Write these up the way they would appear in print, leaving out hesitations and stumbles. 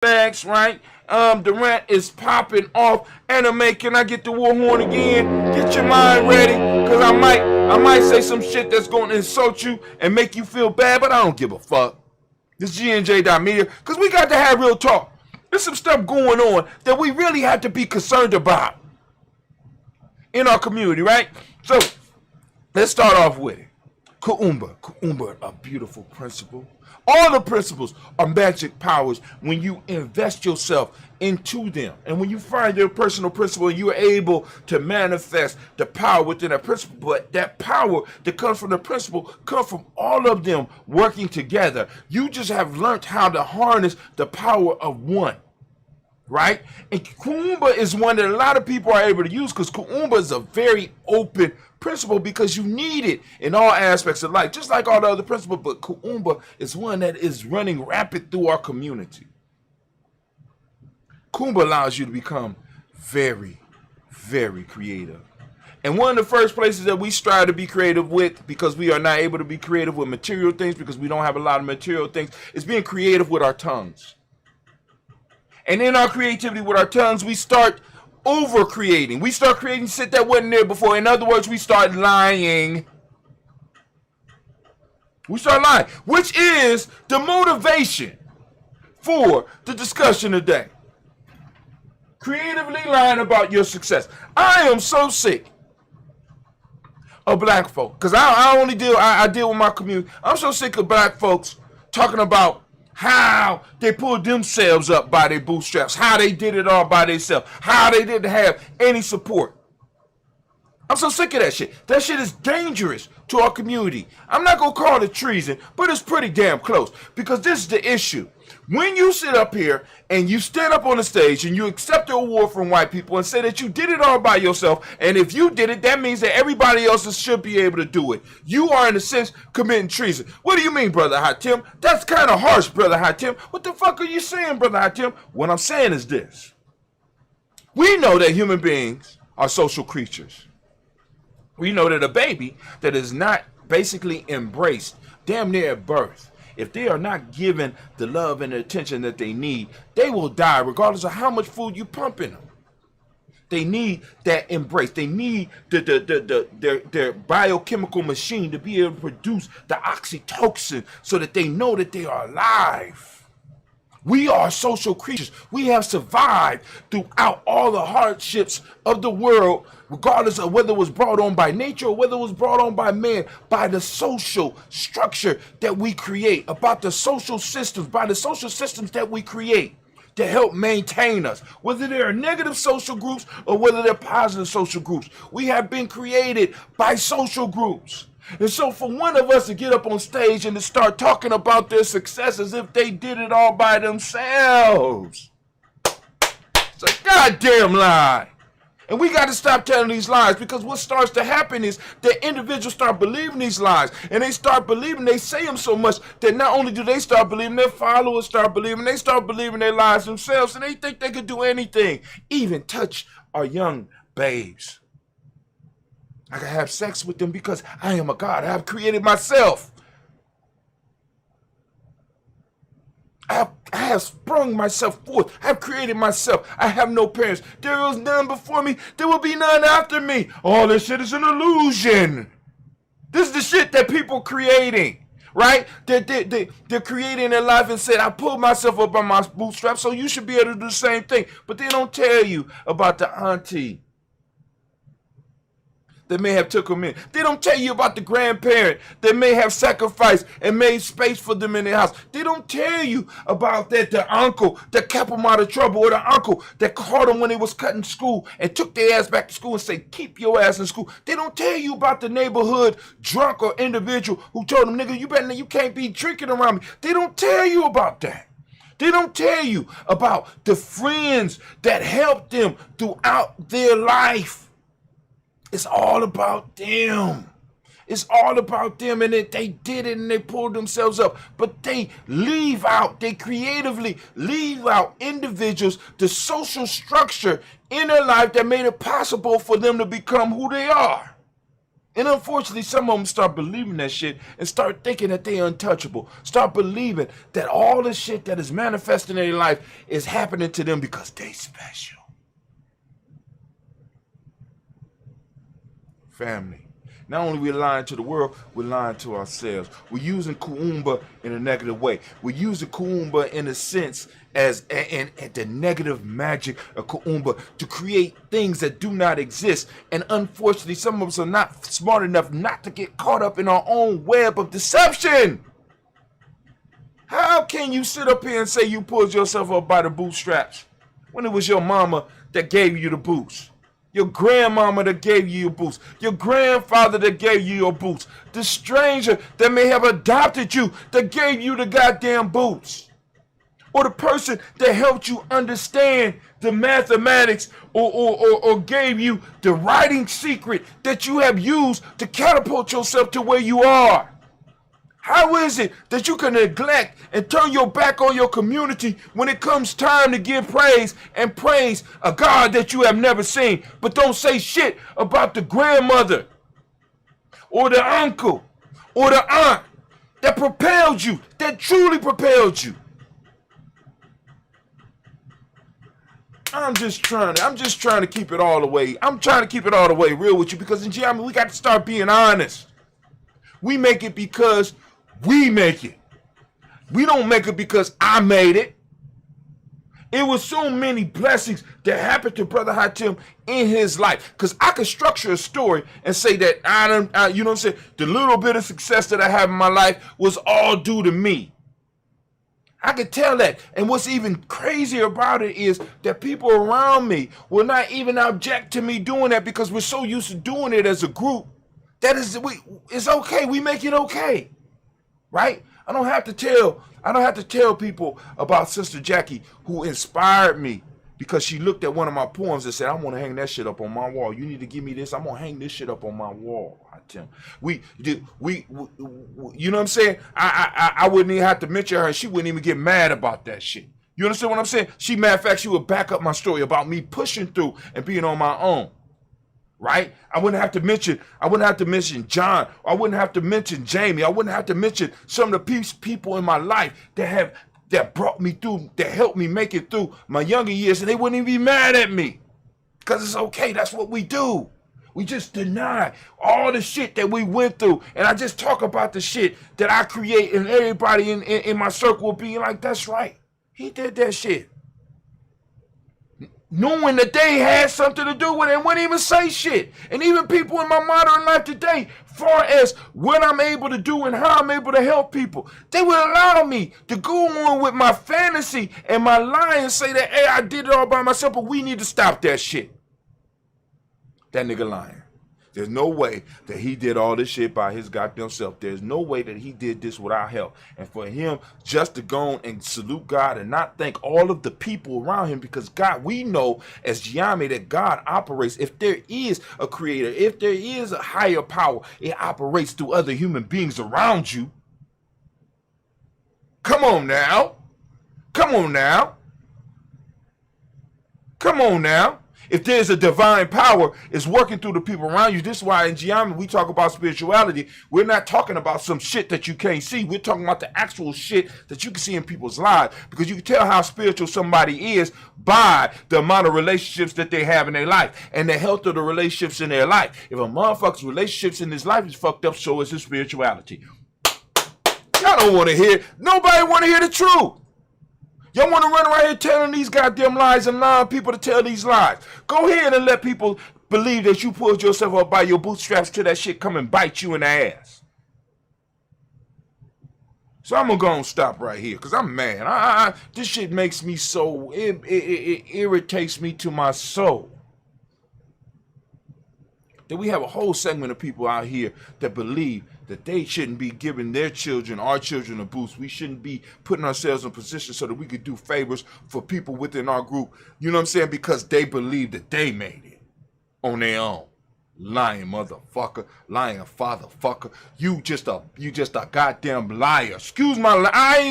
bags, right? The rant is popping off. Anime, can I get the war horn again? Get your mind ready, cause I might say some shit that's gonna insult you and make you feel bad, but I don't give a fuck. This is GNJ.media, cause we got to have real talk. There's some stuff going on that we really have to be concerned about in our community, right? So let's start off with it. Kuumba, a beautiful principle. All the principles are magic powers when you invest yourself into them. And when you find your personal principle, you are able to manifest the power within that principle. But that power that comes from the principle comes from all of them working together. You just have learned how to harness the power of one. Right? And Kuumba is one that a lot of people are able to use because Kuumba is a very open principle because you need it in all aspects of life, just like all the other principles. But Kuumba is one that is running rapid through our community. Kuumba allows you to become very, very creative. And one of the first places that we strive to be creative with, because we are not able to be creative with material things, because we don't have a lot of material things, is being creative with our tongues. And in our creativity with our tongues, we start over creating. We start creating shit that wasn't there before. In other words, we start lying. We start lying, which is the motivation for the discussion today. Creatively lying about your success. I am so sick of black folk, because I deal with my community. I'm so sick of black folks talking about how they pulled themselves up by their bootstraps, how they did it all by themselves, how they didn't have any support. I'm so sick of that shit. That shit is dangerous to our community. I'm not going to call it treason, but it's pretty damn close, because this is the issue. When you sit up here and you stand up on the stage and you accept the award from white people and say that you did it all by yourself, and if you did it, that means that everybody else should be able to do it. You are, in a sense, committing treason. What do you mean, Brother Hatim? That's kind of harsh, Brother Hatim. What the fuck are you saying, Brother Hatim? What I'm saying is this. We know that human beings are social creatures. We know that a baby that is not basically embraced damn near at birth, if they are not given the love and the attention that they need, they will die regardless of how much food you pump in them. They need that embrace. They need their biochemical machine to be able to produce the oxytocin so that they know that they are alive. We are social creatures. We have survived throughout all the hardships of the world, regardless of whether it was brought on by nature or whether it was brought on by man, by the social structure that we create, about the social systems, by the social systems that we create to help maintain us, whether they are negative social groups or whether they're positive social groups. We have been created by social groups. And so for one of us to get up on stage and to start talking about their success as if they did it all by themselves, it's a goddamn lie. And we got to stop telling these lies, because what starts to happen is that individuals start believing these lies, and they start believing, they say them so much that not only do they start believing, their followers start believing, they start believing their lies themselves, and they think they could do anything, even touch our young babes. I can have sex with them because I am a God. I have created myself. I have sprung myself forth. I have created myself. I have no parents. There was none before me. There will be none after me. All this shit is an illusion. This is the shit that people are creating, right? They're creating their life and said, I pulled myself up by my bootstraps, so you should be able to do the same thing. But they don't tell you about the auntie that may have took them in. They don't tell you about the grandparent that may have sacrificed and made space for them in their house. They don't tell you about that the uncle that kept them out of trouble, or the uncle that caught them when they was cutting school and took their ass back to school and said, keep your ass in school. They don't tell you about the neighborhood drunk or individual who told them, nigga, you can't be drinking around me. They don't tell you about that. They don't tell you about the friends that helped them throughout their life. It's all about them. It's all about them, and they did it and they pulled themselves up. But they creatively leave out individuals, the social structure in their life that made it possible for them to become who they are. And unfortunately, some of them start believing that shit and start thinking that they're untouchable. Start believing that all the shit that is manifesting in their life is happening to them because they special. Family. Not only we're lying to the world, we're lying to ourselves. We're using Kuumba in a negative way. We're using Kuumba in a sense as and the negative magic of Kuumba to create things that do not exist. And unfortunately, some of us are not smart enough not to get caught up in our own web of deception. How can you sit up here and say you pulled yourself up by the bootstraps when it was your mama that gave you the boots? Your grandmama that gave you your boots. Your grandfather that gave you your boots. The stranger that may have adopted you that gave you the goddamn boots. Or the person that helped you understand the mathematics or gave you the writing secret that you have used to catapult yourself to where you are. How is it that you can neglect and turn your back on your community when it comes time to give praise and praise a God that you have never seen, but don't say shit about the grandmother or the uncle or the aunt that propelled you, that truly propelled you? I'm just trying to keep it all the way. I'm trying to keep it all the way real with you because in Giambi, we got to start being honest. We make it because we make it. We don't make it because I made it. It was so many blessings that happened to Brother Hatim in his life. Because I could structure a story and say that you know what I'm saying? The little bit of success that I have in my life was all due to me. I could tell that. And what's even crazier about it is that people around me will not even object to me doing that because we're so used to doing it as a group. It's okay. We make it okay. Right? I don't have to tell people about Sister Jackie who inspired me because she looked at one of my poems and said, I want to hang that shit up on my wall. You need to give me this. I'm going to hang this shit up on my wall. I tell you know what I'm saying? I wouldn't even have to mention her and she wouldn't even get mad about that shit. You understand what I'm saying? Matter of fact, she would back up my story about me pushing through and being on my own. Right? I wouldn't have to mention John. I wouldn't have to mention Jamie. I wouldn't have to mention some of the people in my life that brought me through, that helped me make it through my younger years, and they wouldn't even be mad at me. Because it's okay. That's what we do. We just deny all the shit that we went through. And I just talk about the shit that I create, and everybody in my circle will be like, that's right. He did that shit. Knowing that they had something to do with it and wouldn't even say shit. And even people in my modern life today, far as what I'm able to do and how I'm able to help people, they would allow me to go on with my fantasy and my lie and say that, hey, I did it all by myself, but we need to stop that shit. That nigga lying. There's no way that he did all this shit by his goddamn self. There's no way that he did this without help. And for him just to go on and salute God and not thank all of the people around him, because God, we know as Giambi that God operates. If there is a creator, if there is a higher power, it operates through other human beings around you. Come on now. Come on now. Come on now. If there's a divine power, it's working through the people around you. This is why in Giambi we talk about spirituality. We're not talking about some shit that you can't see. We're talking about the actual shit that you can see in people's lives. Because you can tell how spiritual somebody is by the amount of relationships that they have in their life and the health of the relationships in their life. If a motherfucker's relationships in his life is fucked up, so is his spirituality. Y'all don't want to hear. Nobody want to hear the truth. Y'all want to run around here telling these goddamn lies and allowing people to tell these lies. Go ahead and let people believe that you pulled yourself up by your bootstraps till that shit come and bite you in the ass. So I'm going to go and stop right here because I'm mad. This shit makes me so, it irritates me to my soul. That we have a whole segment of people out here that believe that they shouldn't be giving their children, our children, a boost. We shouldn't be putting ourselves in position so that we could do favors for people within our group. You know what I'm saying? Because they believe that they made it on their own. Lying motherfucker, lying fatherfucker. You just a goddamn liar. Excuse my,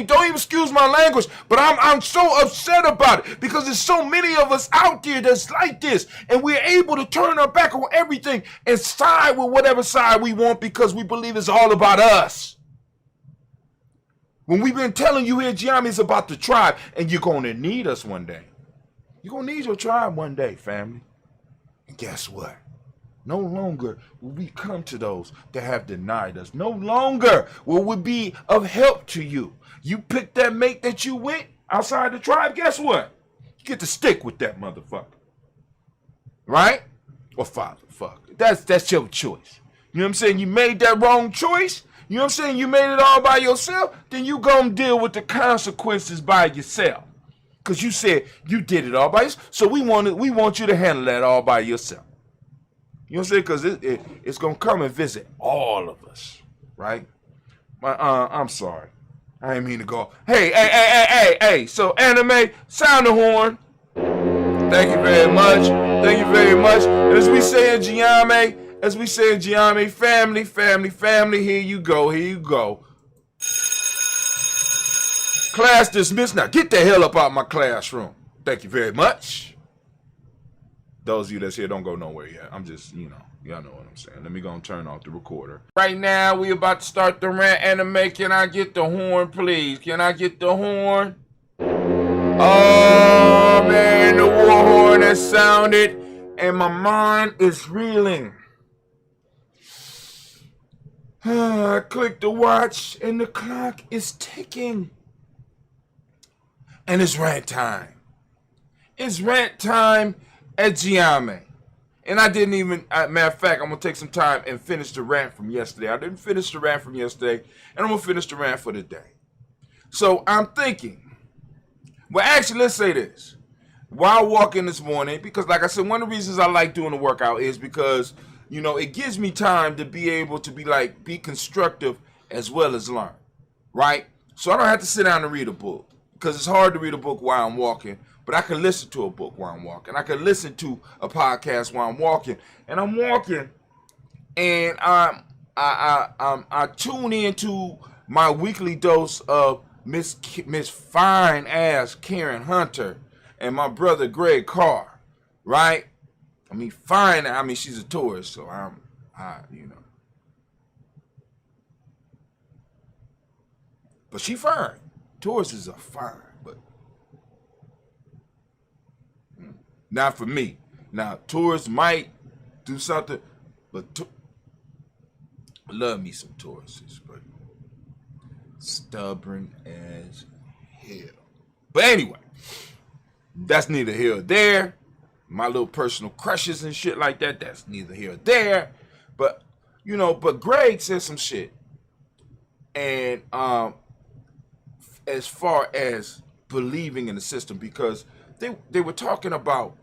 don't even excuse my language, but I'm so upset about it because there's so many of us out there that's like this, and we're able to turn our back on everything and side with whatever side we want because we believe it's all about us. When we've been telling you here, Gianni, it's about the tribe, and you're gonna need us one day. You're gonna need your tribe one day, family. And guess what? No longer will we come to those that have denied us. No longer will we be of help to you. You pick that mate that you went outside the tribe, guess what? You get to stick with that motherfucker. Right? Or father, fuck. That's your choice. You know what I'm saying? You made that wrong choice. You know what I'm saying? You made it all by yourself. Then you gonna deal with the consequences by yourself. Because you said you did it all by yourself. So we want you to handle that all by yourself. You know what I'm saying? Because it's going to come and visit all of us, right? I'm sorry. I didn't mean to go. Hey. So, Anime, sound the horn. Thank you very much. Thank you very much. And as we say in Giame, family, here you go. Class dismissed. Now, get the hell up out my classroom. Thank you very much. Those of you that's here don't go nowhere yet. I'm just, y'all know what I'm saying. Let me go and turn off the recorder. Right now, we about to start the rant anime. Can I get the horn, please? Can I get the horn? Oh, man, the war horn has sounded, and my mind is reeling. I clicked the watch, and the clock is ticking. And it's rant time. It's rant time at Giame. And I didn't even, matter of fact, I'm going to take some time and finish the rant from yesterday. I didn't finish the rant from yesterday, and I'm going to finish the rant for today. So I'm thinking, well, actually, let's say this. While walking this morning, because like I said, one of the reasons I like doing the workout is because, it gives me time to be able to be constructive as well as learn, right? So I don't have to sit down and read a book because it's hard to read a book while I'm walking. But I can listen to a book while I'm walking. I can listen to a podcast while I'm walking. And I'm walking, and I tune into my weekly dose of Miss Fine Ass Karen Hunter and my brother Greg Carr, right? I mean, fine. I mean, she's a tourist, so But she fine. Tourists are fine. Not for me. Now, tourists might do something, but I love me some tourists, but stubborn as hell. But anyway, that's neither here or there. My little personal crushes and shit like that, that's neither here or there. But, but Greg said some shit. And as far as believing in the system, because they were talking about,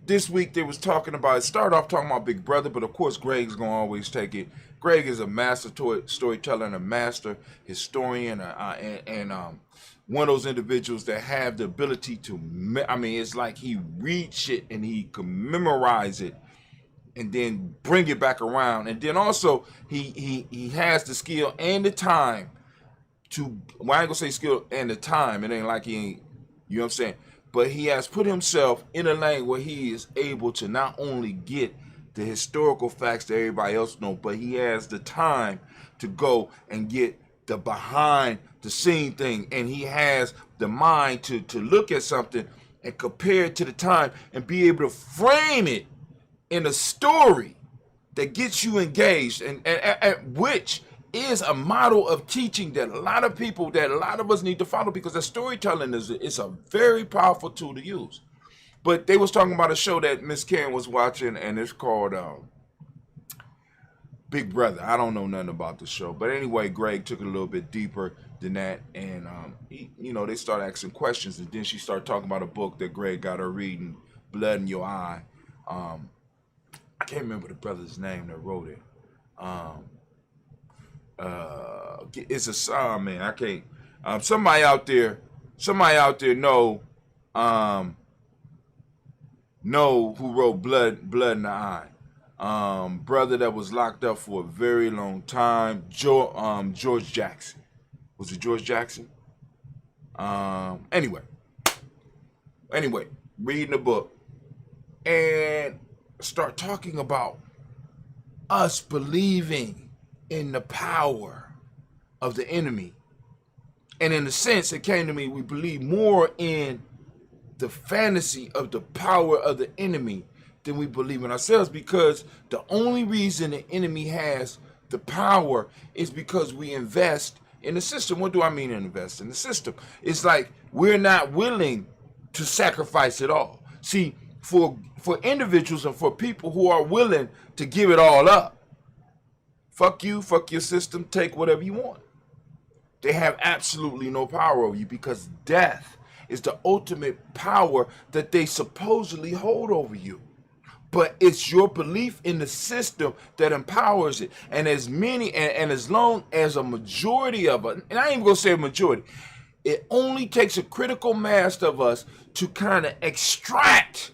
this week they was talking about, it started off talking about Big Brother, but of course Greg's going to always take it. Greg is a master storyteller and a master historian and one of those individuals that have the ability to, it's like he reads it and he can memorize it and then bring it back around. And then also he has the skill and the time to, well, I ain't going to say skill and the time. It ain't like he ain't, you know what I'm saying? But he has put himself in a lane where he is able to not only get the historical facts that everybody else knows, but he has the time to go and get the behind the scene thing. And he has the mind to look at something and compare it to the time and be able to frame it in a story that gets you engaged, and which is a model of teaching that a lot of us need to follow, because the storytelling is a very powerful tool to use. But they was talking about a show that Miss Karen was watching, and it's called Big Brother. I don't know nothing about the show, but anyway, Greg took it a little bit deeper than that, and they started asking questions, and then she started talking about a book that Greg got her reading, Blood in Your Eye. I can't remember the brother's name that wrote it. It's a song, man. I can't. Somebody out there know who wrote Blood in the Eye. Brother that was locked up for a very long time, George Jackson. Was it George Jackson? Anyway, reading the book and start talking about us believing in the power of the enemy. And in a sense, it came to me, we believe more in the fantasy of the power of the enemy than we believe in ourselves, because the only reason the enemy has the power is because we invest in the system. What do I mean invest in the system? It's like we're not willing to sacrifice it all. See, for individuals and for people who are willing to give it all up, fuck you, fuck your system, take whatever you want. They have absolutely no power over you, because death is the ultimate power that they supposedly hold over you. But it's your belief in the system that empowers it. And as many, and as long as a majority of us, and I ain't even gonna say a majority, it only takes a critical mass of us to kind of extract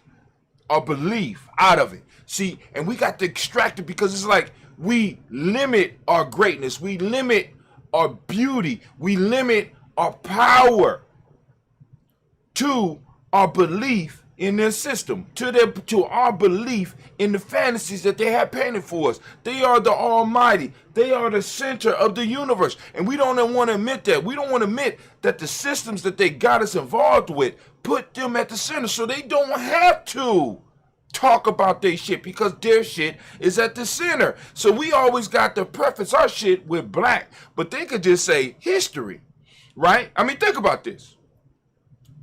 our belief out of it. See, and we got to extract it because it's like we limit our greatness, we limit our beauty, we limit our power to our belief in their system, to our belief in the fantasies that they have painted for us. They are the Almighty. They are the center of the universe. And we don't want to admit that. We don't want to admit that the systems that they got us involved with put them at the center, so they don't have to talk about their shit, because their shit is at the center. So we always got to preface our shit with black, but they could just say history, right? I mean, think about this.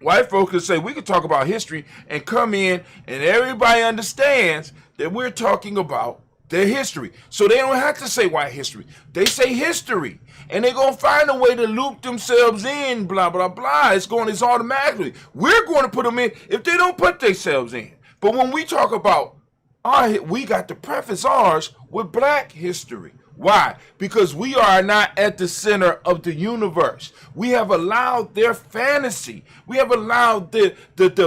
White folks could say we could talk about history and come in and everybody understands that we're talking about their history. So they don't have to say white history. They say history. And they're going to find a way to loop themselves in, blah, blah, blah. It's automatically. We're going to put them in if they don't put themselves in. But when we talk about we got to preface ours with black history. Why? Because we are not at the center of the universe. We have allowed their fantasy, we have allowed the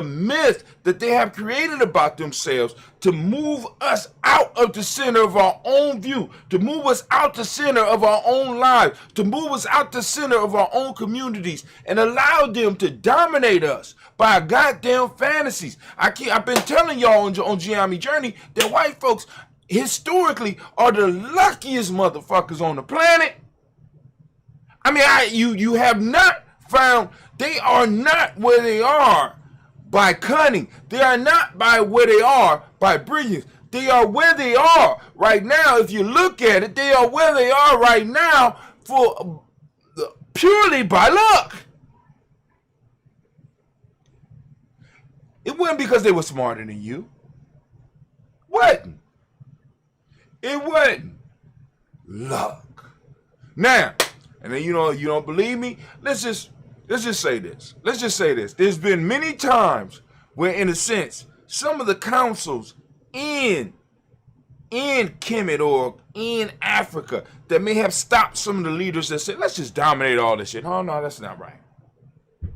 myth that they have created about themselves to move us out of the center of our own view, to move us out the center of our own lives, to move us out the center of our own communities, and allow them to dominate us by goddamn fantasies. I've been telling y'all on Gianni Journey that white folks historically are the luckiest motherfuckers on the planet. I mean, you have not found, they are not where they are by cunning. They are not by where they are by brilliance. They are where they are right now. If you look at it, they are where they are right now for purely by luck. It wasn't because they were smarter than you. Wasn't. It wasn't. Luck. Now, and then you don't believe me? Let's just say this. Let's just say this. There's been many times where, in a sense, some of the councils in Kemet or in Africa that may have stopped some of the leaders that said, let's just dominate all this shit. Oh no, that's not right. You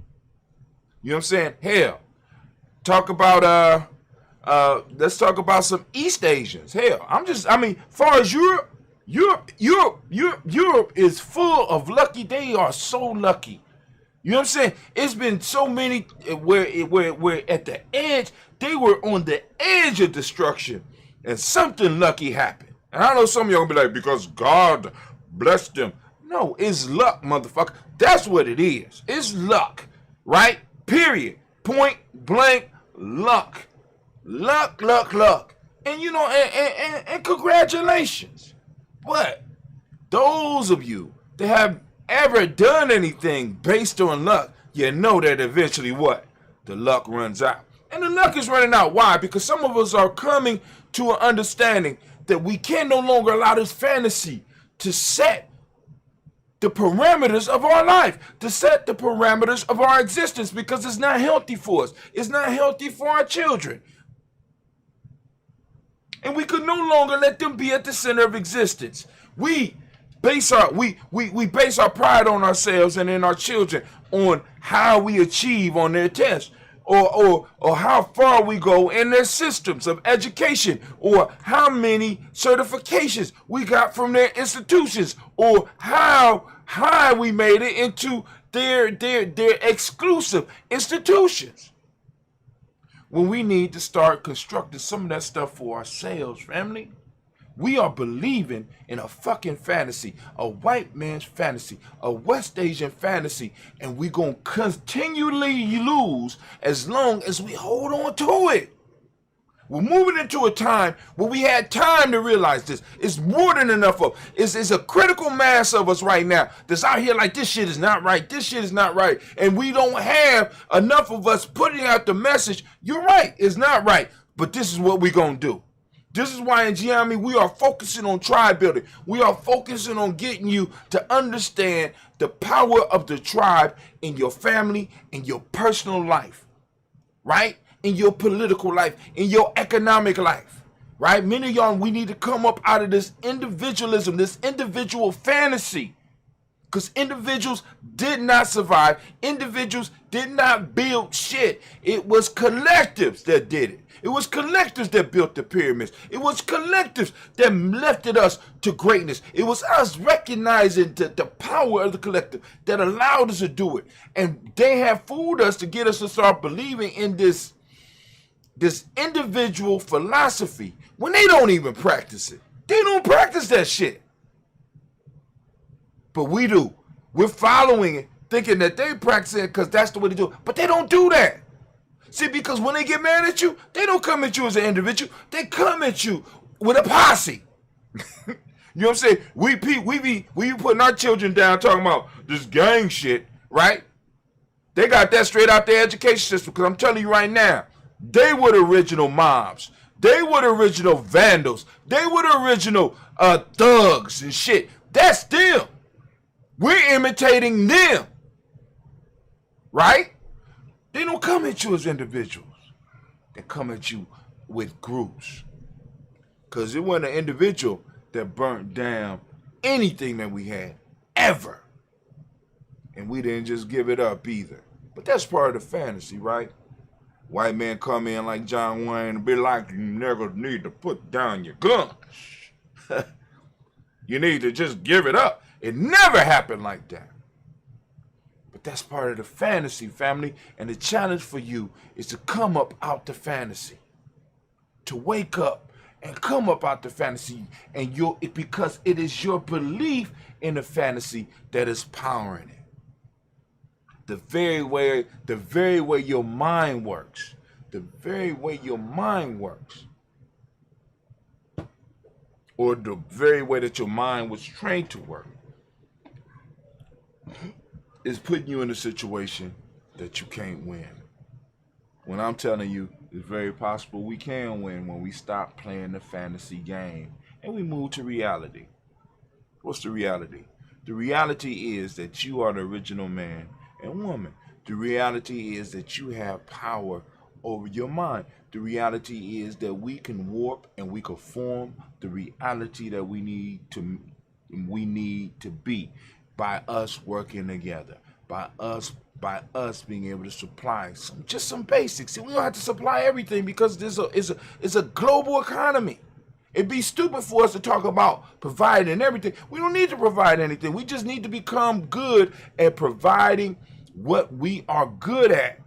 know what I'm saying? Hell, talk about let's talk about some East Asians. Hell, far as Europe is full of lucky. They are so lucky. You know what I'm saying? It's been so many where at the edge, they were on the edge of destruction, and something lucky happened. And I know some of y'all gonna be like, because God blessed them. No, it's luck, motherfucker. That's what it is. It's luck, right? Period. Point blank luck. Luck. And and congratulations. What? Those of you that have ever done anything based on luck, you know that eventually what? The luck runs out. And the luck is running out. Why? Because some of us are coming to an understanding that we can no longer allow this fantasy to set the parameters of our life, to set the parameters of our existence, because it's not healthy for us. It's not healthy for our children. And we could no longer let them be at the center of existence. We base our pride on ourselves and in our children on how we achieve on their tests, or how far we go in their systems of education, or how many certifications we got from their institutions, or how high we made it into their exclusive institutions. When we need to start constructing some of that stuff for ourselves, family. We are believing in a fucking fantasy, a white man's fantasy, a West Asian fantasy, and we're going to continually lose as long as we hold on to it. We're moving into a time where we had time to realize this. It's more than enough of. It's a critical mass of us right now that's out here like, this shit is not right. This shit is not right. And we don't have enough of us putting out the message, you're right, it's not right, but this is what we're going to do. This is why in Giami we are focusing on tribe building. We are focusing on getting you to understand the power of the tribe in your family, in your personal life, right? In your political life, in your economic life, right? Many of y'all, we need to come up out of this individualism, this individual fantasy, because individuals did not survive. Individuals did not build shit. It was collectives that did it. It was collectives that built the pyramids. It was collectives that lifted us to greatness. It was us recognizing the power of the collective that allowed us to do it. And they have fooled us to get us to start believing in this individual philosophy when they don't even practice it. They don't practice that shit. But we do. We're following it, thinking that they practice it because that's the way they do it. But they don't do that. See, because when they get mad at you, they don't come at you as an individual. They come at you with a posse. You know what I'm saying? We be putting our children down talking about this gang shit, right? They got that straight out their education system, because I'm telling you right now, they were the original mobs. They were the original vandals. They were the original thugs and shit. That's them. We're imitating them, right? They don't come at you as individuals. They come at you with groups. Because it wasn't an individual that burnt down anything that we had, ever. And we didn't just give it up either. But that's part of the fantasy, right? White man come in like John Wayne and be like, you never need to put down your guns. You need to just give it up. It never happened like that. But that's part of the fantasy, family. And the challenge for you is to come up out the fantasy. To wake up and come up out the fantasy. And because it is your belief in the fantasy that is powering it. The very way your mind works. The very way your mind works. Or the very way that your mind was trained to work. Is putting you in a situation that you can't win. When I'm telling you, it's very possible we can win when we stop playing the fantasy game and we move to reality. What's the reality? The reality is that you are the original man and woman. The reality is that you have power over your mind. The reality is that we can warp and we can form the reality that we need to be. By us working together, by us being able to supply some basics. See, we don't have to supply everything because it's a global economy. It'd be stupid for us to talk about providing everything. We don't need to provide anything. We just need to become good at providing what we are good at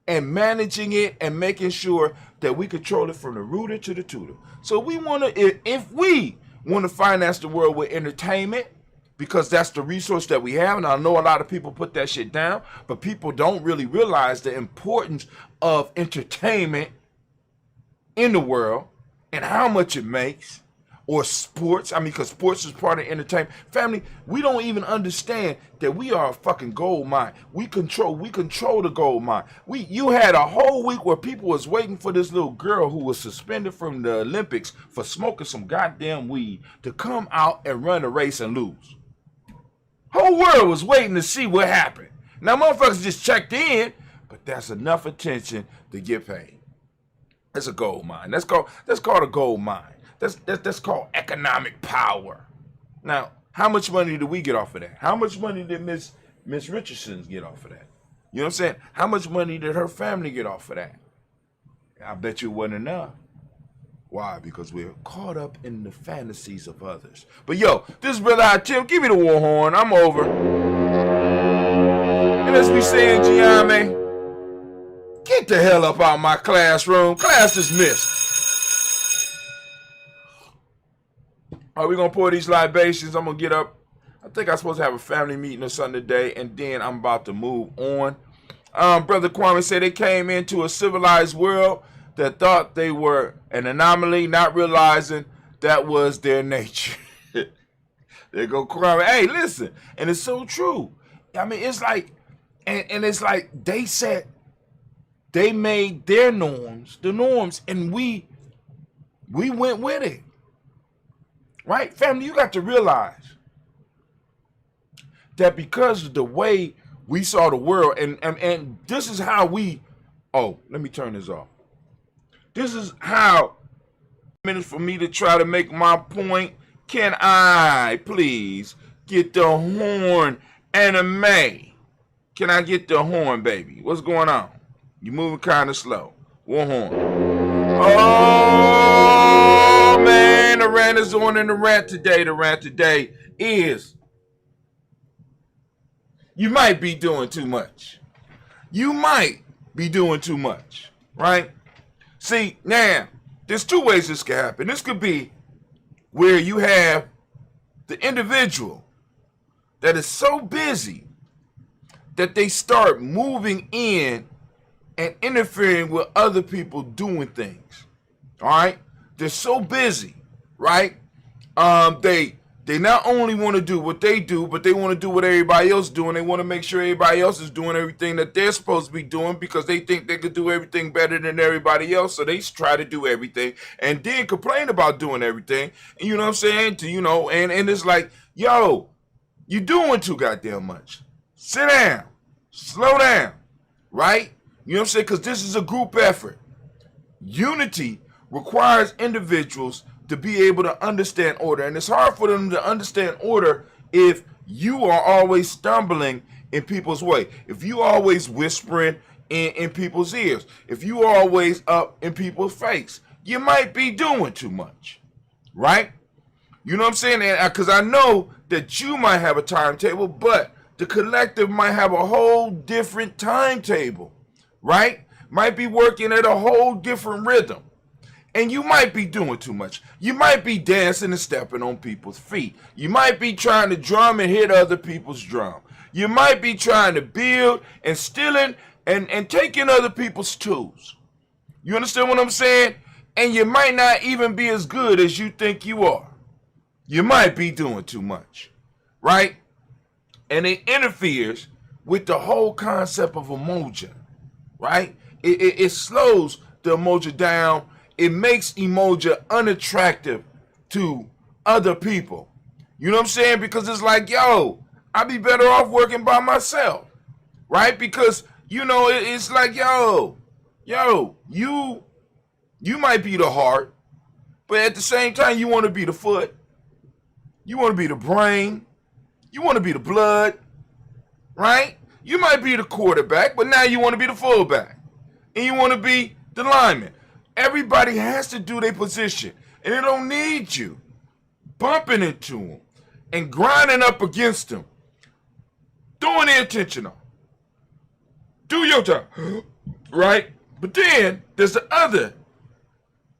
and managing it and making sure that we control it from the rooter to the tutor. So if we want to finance the world with entertainment, because that's the resource that we have, and I know a lot of people put that shit down, but people don't really realize the importance of entertainment in the world and how much it makes, or sports. I mean, because sports is part of entertainment. Family, we don't even understand that we are a fucking gold mine. We control the gold mine. You had a whole week where people was waiting for this little girl who was suspended from the Olympics for smoking some goddamn weed to come out and run a race and lose. Whole world was waiting to see what happened. Now motherfuckers just checked in, but that's enough attention to get paid. That's a gold mine. That's called a gold mine. That's called economic power. Now, how much money do we get off of that? How much money did Miss Richardson get off of that? You know You know what I'm saying? How much money did her family get off of that? I bet you it wasn't enough. Why? Because we're caught up in the fantasies of others. But yo, this is Brother Hot Tim. Give me the war horn. I'm over. And as we say in Giame, get the hell up out of my classroom. Class dismissed. Are we going to pour these libations? I'm going to get up. I think I'm supposed to have a family meeting or something today, and then I'm about to move on. Brother Kwame said they came into a civilized world that thought they were an anomaly, not realizing that was their nature. They go Kwame. Hey, listen. And it's so true. I mean, it's like, and it's like they made their norms the norms, and we went with it. Right? Family, you got to realize that because of the way we saw the world, and this is how we, oh, let me turn this off. This is how, minutes for me to try to make my point. Can I please get the horn, anime? Can I get the horn, baby? What's going on? You moving kind of slow. One horn. Oh, man, the rant is on in the rant today. The rant today is, you might be doing too much. You might be doing too much, right? See, now, there's two ways this could happen. This could be where you have the individual that is so busy that they start moving in and interfering with other people doing things. All right? They're so busy, right? They not only want to do what they do, but they want to do what everybody else is doing. They want to make sure everybody else is doing everything that they're supposed to be doing because they think they could do everything better than everybody else. So they try to do everything and then complain about doing everything. And you know what I'm saying? And it's like, yo, you doing too goddamn much. Sit down. Slow down. Right? You know what I'm saying? Because this is a group effort. Unity requires individuals to be able to understand order. And it's hard for them to understand order if you are always stumbling in people's way. If you always whispering in people's ears. If you are always up in people's face. You might be doing too much. Right? You know what I'm saying? Because I know that you might have a timetable, but the collective might have a whole different timetable. Right? Might be working at a whole different rhythm. And you might be doing too much. You might be dancing and stepping on people's feet. You might be trying to drum and hit other people's drum. You might be trying to build and stealing and taking other people's tools. You understand what I'm saying? And you might not even be as good as you think you are. You might be doing too much. Right? And it interferes with the whole concept of emoji. Right? It slows the emoji down. It makes emoji unattractive to other people. You know what I'm saying? Because it's like, yo, I'd be better off working by myself. Right? Because, you know, it's like, yo, you might be the heart, but at the same time, you want to be the foot. You want to be the brain. You want to be the blood. Right? You might be the quarterback, but now you want to be the fullback. And you want to be the lineman. Everybody has to do their position, and they don't need you bumping into them and grinding up against them, doing it intentional. Do your job, right? But then there's the other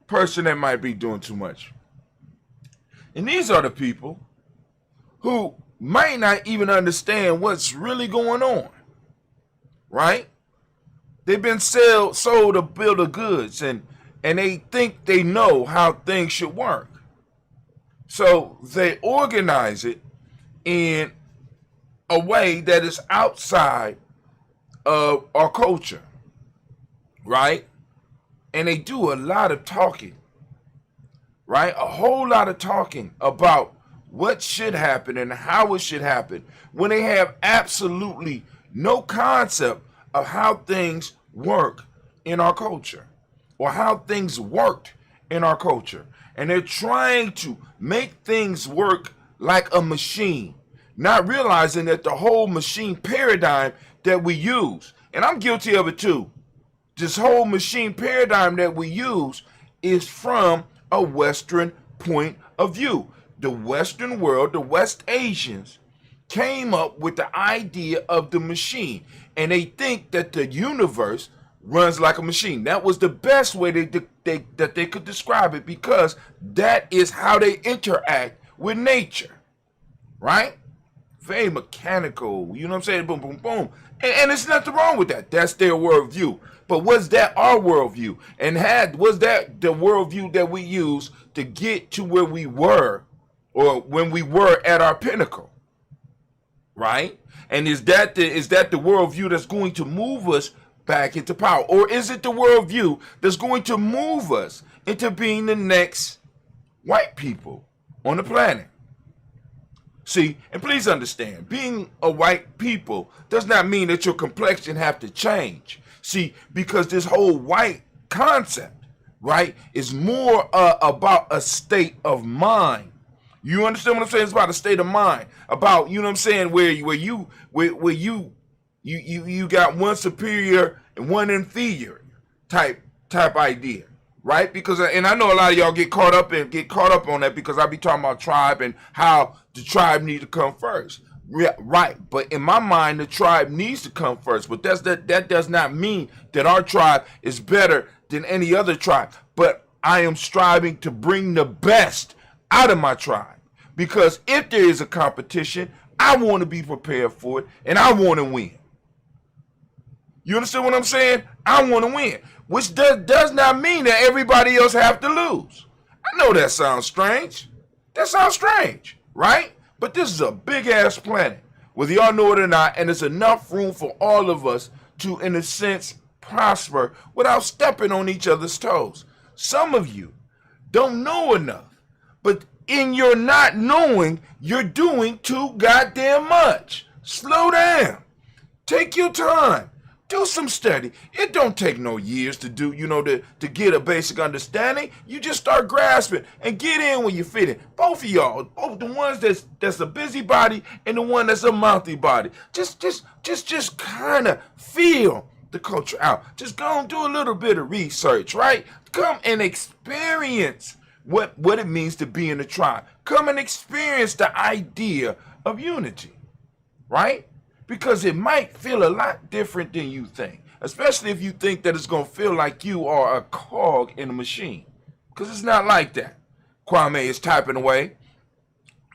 person that might be doing too much. And these are the people who might not even understand what's really going on, right? They've been sold a bill of goods, and they think they know how things should work. So they organize it in a way that is outside of our culture, right? And they do a lot of talking, right? A whole lot of talking about what should happen and how it should happen when they have absolutely no concept of how things work in our culture. Or how things worked in our culture. And they're trying to make things work like a machine, not realizing that the whole machine paradigm that we use and I'm guilty of it too. This whole machine paradigm that we use is from a Western point of view. The Western world, the West Asians, came up with the idea of the machine, and they think that the universe runs like a machine. That was the best way that they could describe it, because that is how they interact with nature, right? Very mechanical, you know what I'm saying? Boom, boom, boom. And there's nothing wrong with that. That's their worldview. But was that our worldview? And was that the worldview that we used to get to where we were, or when we were at our pinnacle, right? And is that the worldview that's going to move us back into power? Or is it the worldview that's going to move us into being the next white people on the planet? See, and please understand, being a white people does not mean that your complexion have to change. See, because this whole white concept, right, is more about a state of mind. You understand what I'm saying? It's about a state of mind. About, you know what I'm saying, where you got one superior and one inferior type idea. Right? Because, and I know a lot of y'all get caught up on that, because I be talking about tribe and how the tribe needs to come first. Right. But in my mind, the tribe needs to come first. But that does not mean that our tribe is better than any other tribe. But I am striving to bring the best out of my tribe. Because if there is a competition, I want to be prepared for it, and I want to win. You understand what I'm saying? I want to win. Which does not mean that everybody else have to lose. I know that sounds strange. That sounds strange, right? But this is a big-ass planet, whether y'all know it or not, and there's enough room for all of us to, in a sense, prosper without stepping on each other's toes. Some of you don't know enough, but in your not knowing, you're doing too goddamn much. Slow down. Take your time. Do some study. It don't take no years to do, to get a basic understanding. You just start grasping and get in when you fit in. Both of y'all, both the ones that's a busybody and the one that's a mouthy body. Just kind of feel the culture out. Just go and do a little bit of research, right? Come and experience what it means to be in a tribe. Come and experience the idea of unity, right? Because it might feel a lot different than you think, especially if you think that it's going to feel like you are a cog in a machine, because it's not like that. Kwame is typing away.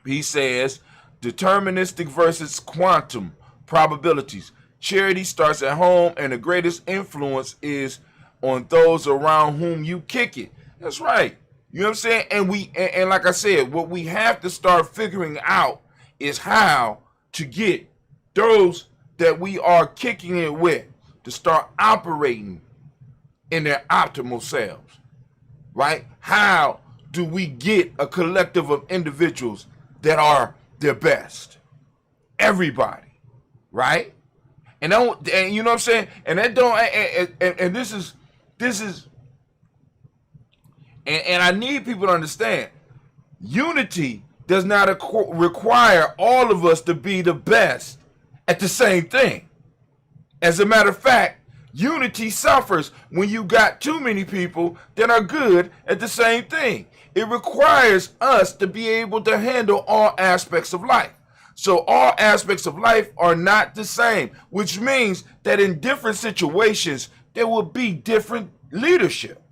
He says, deterministic versus quantum probabilities. Charity starts at home, and the greatest influence is on those around whom you kick it. That's right. You know what I'm saying? And like I said, what we have to start figuring out is how to get those that we are kicking it with to start operating in their optimal selves, right? How do we get a collective of individuals that are their best? Everybody, right? And you know what I'm saying? And that don't, and this is, and I need people to understand, unity does not require all of us to be the best at the same thing. As a matter of fact, unity suffers when you got too many people that are good at the same thing. It requires us to be able to handle all aspects of life. So all aspects of life are not the same, which means that in different situations, there will be different leadership.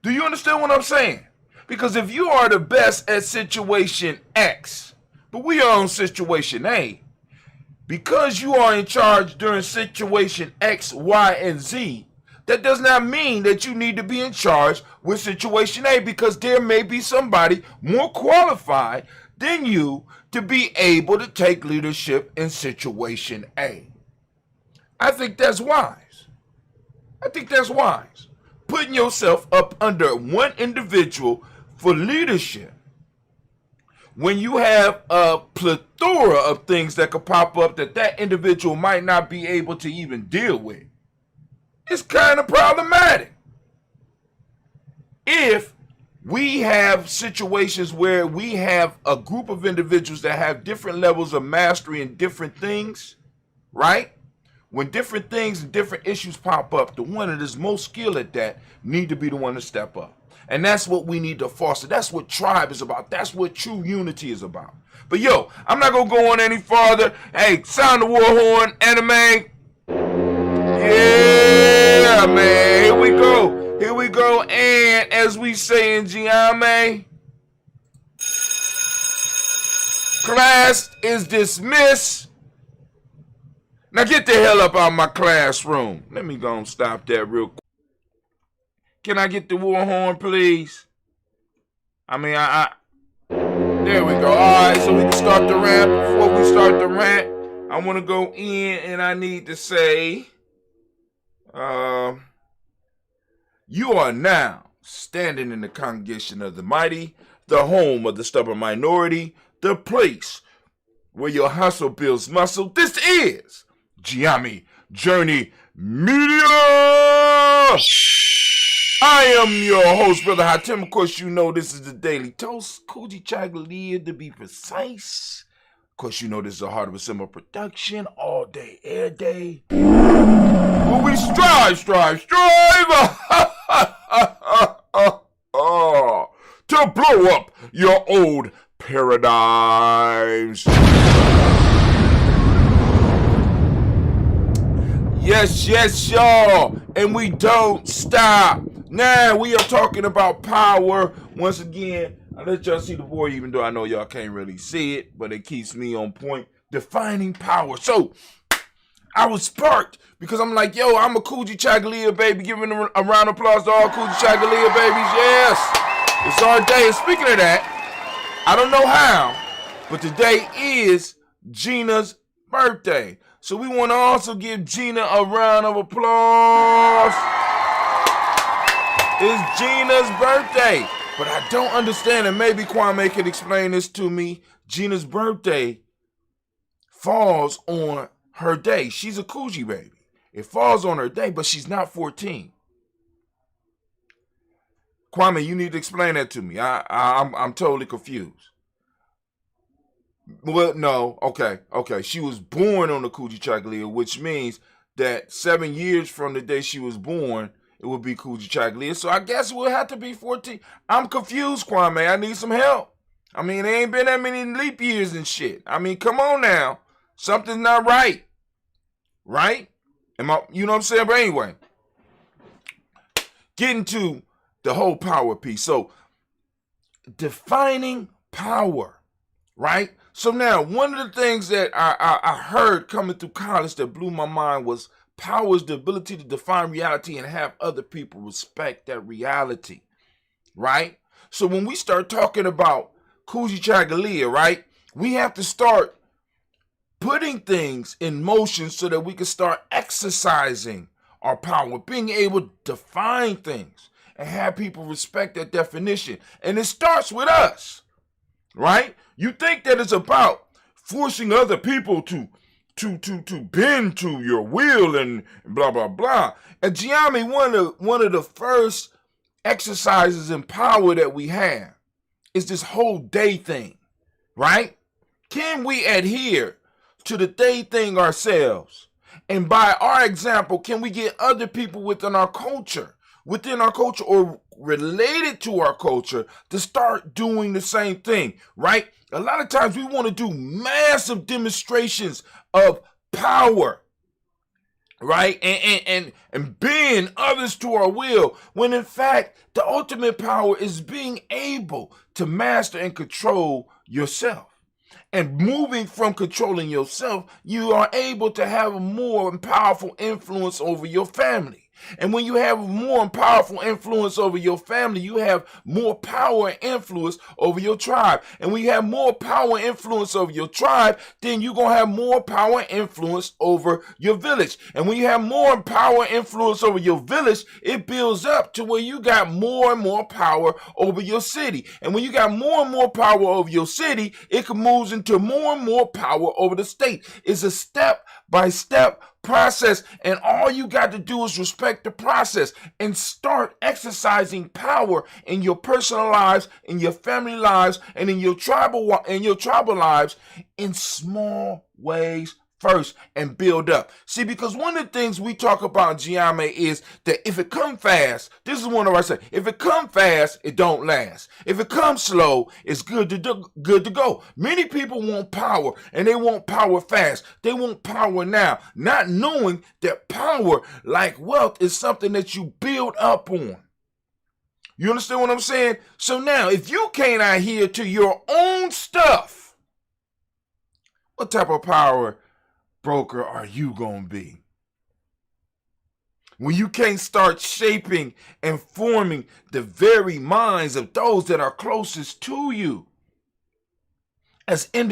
Do you understand what I'm saying? Because if you are the best at situation X, but we are on situation A, because you are in charge during situation X, Y, and Z, that does not mean that you need to be in charge with situation A, because there may be somebody more qualified than you to be able to take leadership in situation A. I think that's wise. Putting yourself up under one individual for leadership when you have a plethora of things that could pop up that individual might not be able to even deal with, it's kind of problematic. If we have situations where we have a group of individuals that have different levels of mastery in different things, right? when different things and different issues pop up, the one that is most skilled at that need to be the one to step up. And that's what we need to foster. That's what tribe is about. That's what true unity is about. But yo, I'm not going to go on any farther. Hey, sound the war horn, anime. Yeah, man. Here we go. Here we go. And as we say in Giame, class is dismissed. Now get the hell up out of my classroom. Let me go and stop that real quick. Can I get the war horn, please? There we go. All right, so we can start the rant. Before we start the rant, I want to go in and I need to say, you are now standing in the congregation of the mighty, the home of the stubborn minority, the place where your hustle builds muscle. This is Giame Journey Media. I am your host, Brother Hatem. Of course, you know this is the Daily Toast. Koji Chagalia, to be precise. Of course, you know this is a Heart of a Simple production. All day, air day. But we strive to blow up your old paradigms. Yes, y'all. And we don't stop. Now we are talking about power. Once again, I let y'all see the board, even though I know y'all can't really see it, but it keeps me on point. Defining power. So I was sparked because I'm like, yo, I'm a Koji Chagalia baby. Giving a round of applause to all Koji Chagalia babies. Yes, it's our day. And speaking of that, I don't know how, but today is Gina's birthday. So we want to also give Gina a round of applause. It's Gina's birthday. But I don't understand, and maybe Kwame can explain this to me. Gina's birthday falls on her day. She's a Koji baby. It falls on her day, but she's not 14. Kwame, you need to explain that to me. I'm totally confused. Well, no, okay. She was born on the Koji Chagalia, which means that 7 years from the day she was born, it would be Koji Chagalia. So I guess it would have to be 14. I'm confused, Kwame. I need some help. There ain't been that many leap years and shit. Come on now. Something's not right. Right? You know what I'm saying? But anyway, getting to the whole power piece. So, defining power, right? So now, one of the things that I heard coming through college that blew my mind was power is the ability to define reality and have other people respect that reality, right? So when we start talking about Koji Chagalia, right, we have to start putting things in motion so that we can start exercising our power, being able to define things and have people respect that definition. And it starts with us, right? You think that it's about forcing other people to bend to your will and blah, blah, blah. And Giame, one of the first exercises in power that we have is this whole day thing, right? Can we adhere to the day thing ourselves? And by our example, can we get other people within our culture or related to our culture to start doing the same thing, right? A lot of times we want to do massive demonstrations of power, right? And bend others to our will, when in fact, the ultimate power is being able to master and control yourself. And moving from controlling yourself, you are able to have a more powerful influence over your family. And when you have more and powerful influence over your family, you have more power and influence over your tribe. And when you have more power and influence over your tribe, then you're going to have more power and influence over your village. And when you have more power and influence over your village, it builds up to where you got more and more power over your city. And when you got more and more power over your city, it moves into more and more power over the state. It's a step-by-step process, and all you got to do is respect the process and start exercising power in your personal lives, in your family lives, and in your tribal lives in small ways first and build up. See, because one of the things we talk about in Giame is that if it come fast, this is one of our say, if it come fast, it don't last. If it comes slow, it's good to go. Many people want power, and they want power fast. They want power now, not knowing that power, like wealth, is something that you build up on. You understand what I'm saying? So now, if you can't adhere to your own stuff, what type of power broker are you going to be? When you can't start shaping and forming the very minds of those that are closest to you. As an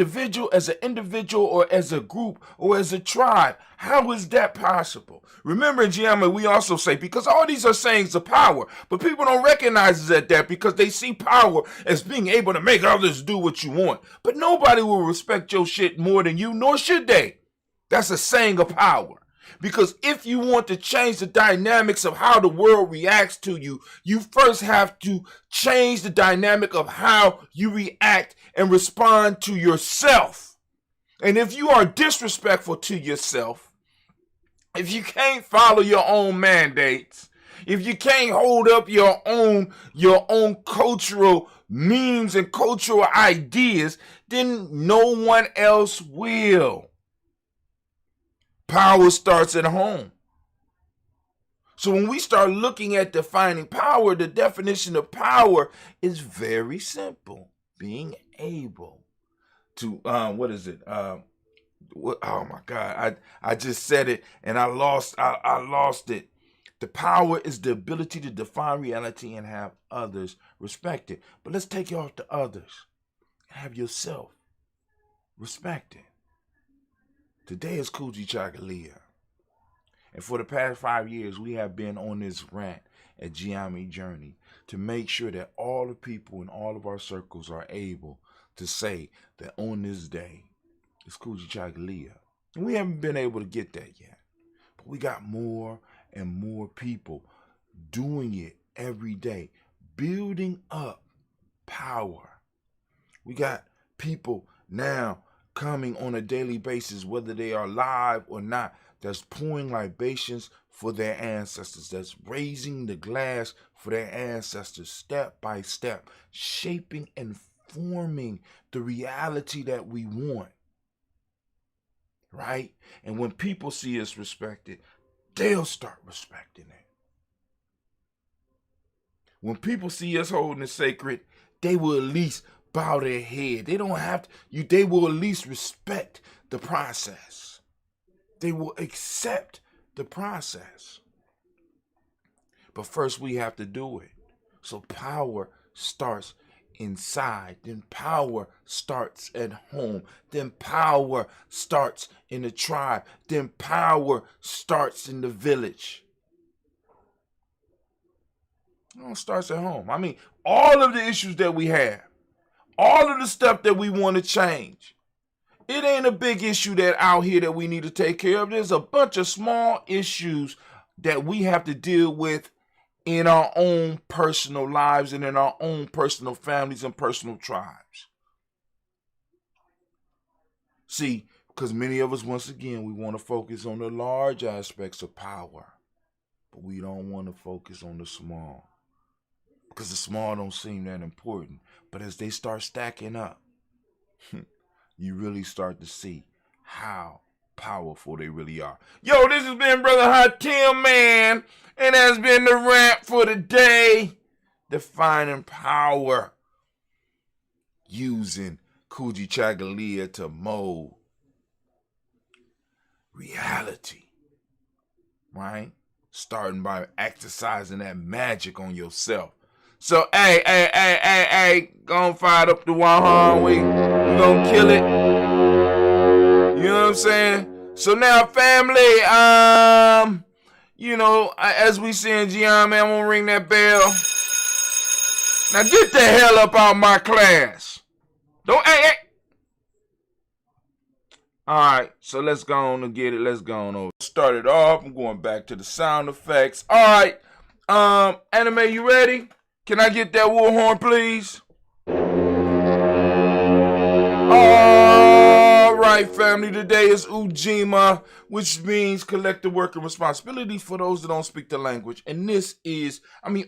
individual or as a group or as a tribe, how is that possible? Remember in Giamma, we also say, because all these are sayings of power, but people don't recognize it at that because they see power as being able to make others do what you want. But nobody will respect your shit more than you, nor should they. That's a saying of power. Because if you want to change the dynamics of how the world reacts to you, you first have to change the dynamic of how you react and respond to yourself. And if you are disrespectful to yourself, if you can't follow your own mandates, if you can't hold up your own cultural memes and cultural ideas, then no one else will. Power starts at home. So when we start looking at defining power, the definition of power is very simple. Being able to, oh my God, I just said it and I lost it. The power is the ability to define reality and have others respect it. But let's take it off to others. Have yourself respected. Today is Kuji Chagalia. And for the past 5 years, we have been on this rant at Giami Journey to make sure that all the people in all of our circles are able to say that on this day is Kuji Chagalia. And we haven't been able to get that yet. But we got more and more people doing it every day, building up power. We got people now coming on a daily basis, whether they are live or not, that's pouring libations for their ancestors, that's raising the glass for their ancestors, step by step, shaping and forming the reality that we want, right? And when people see us respected, they'll start respecting it. When people see us holding it sacred, they will at least bow their head. They don't have to, they will at least respect the process. They will accept the process. But first we have to do it. So power starts inside. Then power starts at home. Then power starts in the tribe. Then power starts in the village. It all starts at home. I mean, all of the issues that we have, all of the stuff that we want to change, it ain't a big issue that out here that we need to take care of. There's a bunch of small issues that we have to deal with in our own personal lives and in our own personal families and personal tribes. See, because many of us, once again, we want to focus on the large aspects of power, but we don't want to focus on the small, because the small don't seem that important. But as they start stacking up, you really start to see how powerful they really are. Yo, this has been Brother Hatim, man, and that's been the rant for the day. Defining power, using Kuji Chagalia to mold reality, right? Starting by exercising that magic on yourself. So, hey, gonna fire up the one we gonna kill it. You know what I'm saying? So now, family, as we see in Gianna, man, I'm gonna ring that bell. Now get the hell up out my class. Don't, hey. All right, so let's go on and get it. Let's go on over. Start it off. I'm going back to the sound effects. All right, Anime, you ready? Can I get that war horn, please? All All right, family, today is Ujima, which means collective work and responsibility for those that don't speak the language. And this is,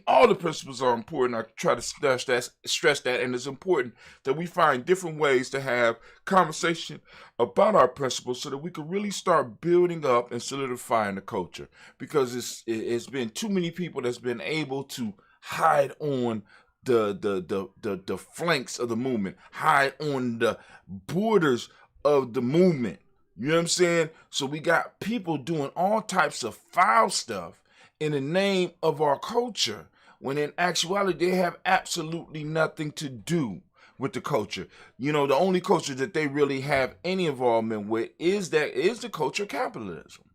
all the principles are important. I try to stress that, and it's important that we find different ways to have conversation about our principles so that we can really start building up and solidifying the culture. Because it's been too many people that's been able to hide on the flanks of the movement, hide on the borders of the movement. You know what I'm saying? So we got people doing all types of foul stuff in the name of our culture, when in actuality they have absolutely nothing to do with the culture. You know, the only culture that they really have any involvement with is the culture of capitalism,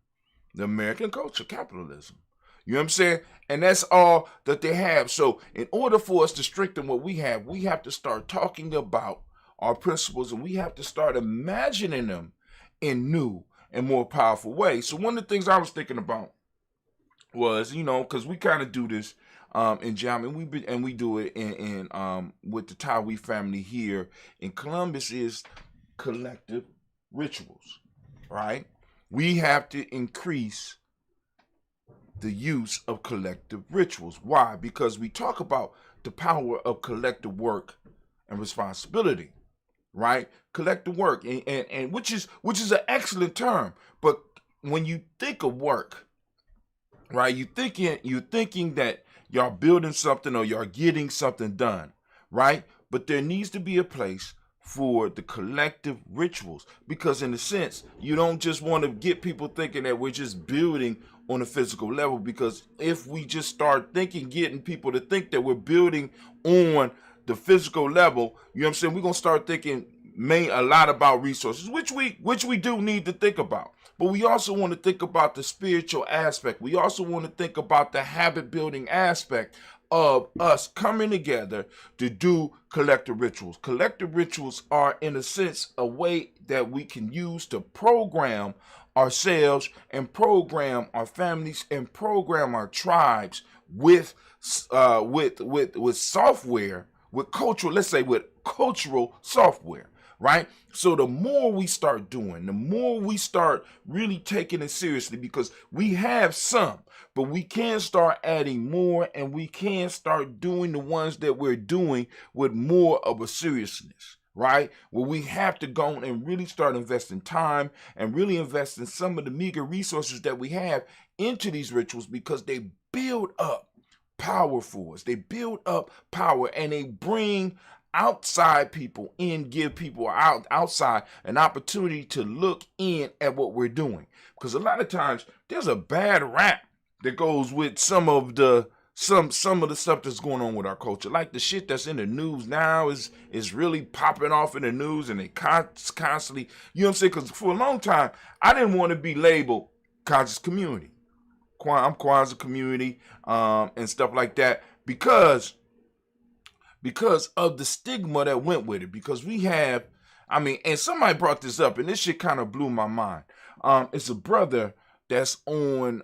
the American culture, capitalism. You know what I'm saying? And that's all that they have. So in order for us to strengthen what we have to start talking about our principles, and we have to start imagining them in new and more powerful ways. So one of the things I was thinking about was, because we kind of do this in Jam, and we do it in with the Tawi family here in Columbus, is collective rituals, right? We have to increase the use of collective rituals. Why? Because we talk about the power of collective work and responsibility, right? Collective work, and which is an excellent term. But when you think of work, right, you're thinking that y'all building something or y'all getting something done, right? But there needs to be a place for the collective rituals, because in a sense, you don't just want to get people thinking that we're just building on a physical level, because if we just start getting people to think that we're building on the physical level, you know what I'm saying, we're going to start thinking a lot about resources, which we do need to think about. But we also want to think about the spiritual aspect. We also want to think about the habit building aspect of us coming together to do collective rituals. Collective rituals are, in a sense, a way that we can use to program ourselves and program our families and program our tribes with software, with cultural, let's say with cultural software, right? So the more we start doing, the more we start really taking it seriously, because we have some, but we can start adding more, and we can start doing the ones that we're doing with more of a seriousness, right? Where we have to go and really start investing time and really invest in some of the meager resources that we have into these rituals, because they build up power for us. They build up power, and they bring outside people in, give people outside an opportunity to look in at what we're doing. Because a lot of times there's a bad rap that goes with some of the stuff that's going on with our culture. Like the shit that's in the news now is really popping off in the news, and they constantly, you know what I'm saying? Because for a long time, I didn't want to be labeled conscious community. I'm Kwanzaa community, and stuff like that, because of the stigma that went with it. Because we have, and somebody brought this up, and this shit kind of blew my mind. It's a brother that's on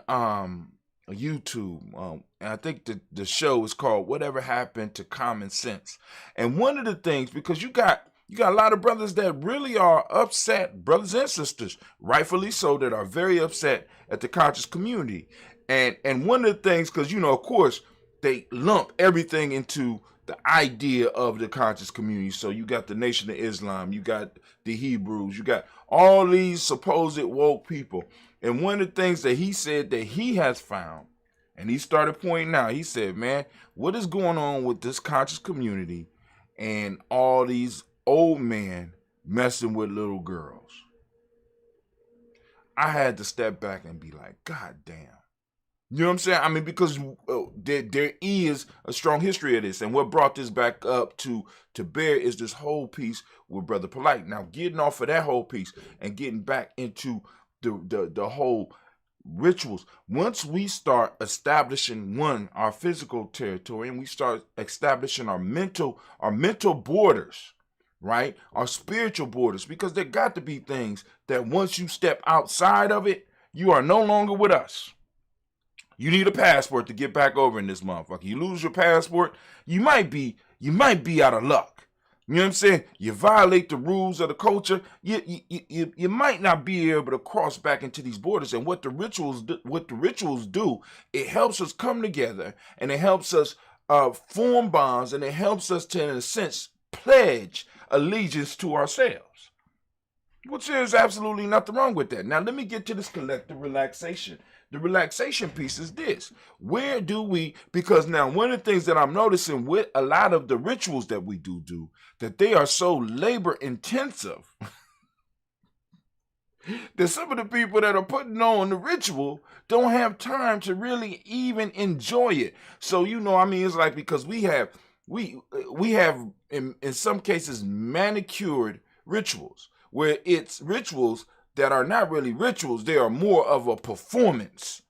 YouTube, and I think the show is called Whatever Happened to Common Sense. And one of the things, because you got a lot of brothers that really are upset, brothers and sisters, rightfully so, that are very upset at the conscious community. And one of the things, because, of course, they lump everything into the idea of the conscious community. So you got the Nation of Islam, you got the Hebrews, you got all these supposed woke people. And one of the things that he said that he has found, and he started pointing out, he said, man, what is going on with this conscious community and all these old men messing with little girls? I had to step back and be like, God damn. You know what I'm saying? Because there is a strong history of this. And what brought this back up to bear is this whole piece with Brother Polite. Now, getting off of that whole piece and getting back into the whole rituals. Once we start establishing our physical territory, and we start establishing our mental borders, right? Our spiritual borders, because there got to be things that once you step outside of it, you are no longer with us. You need a passport to get back over in this motherfucker. You lose your passport, you might be out of luck. You know what I'm saying? You violate the rules of the culture, you might not be able to cross back into these borders. And what the rituals do, it helps us come together, and it helps us form bonds, and it helps us to, in a sense, pledge allegiance to ourselves. Which there's absolutely nothing wrong with that. Now let me get to this collective relaxation. The relaxation piece is this. Where do we, because now one of the things that I'm noticing with a lot of the rituals that we do, that they are so labor intensive that some of the people that are putting on the ritual don't have time to really even enjoy it. So, it's like, because we have in some cases manicured rituals, where it's rituals that are not really rituals. They are more of a performance.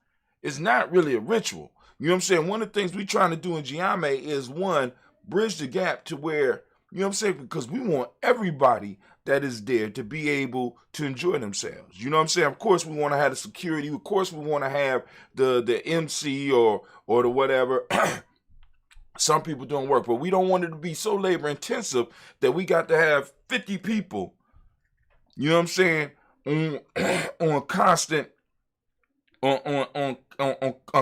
It's not really a ritual. You know what I'm saying? One of the things we're trying to do in Giame is, one, bridge the gap to where, you know what I'm saying? Because we want everybody that is there to be able to enjoy themselves. You know what I'm saying? Of course, we want to have the security. Of course, we want to have the MC or the whatever. Some people doing work, but we don't want it to be so labor intensive that we got to have 50 people, you know what I'm saying, on constant on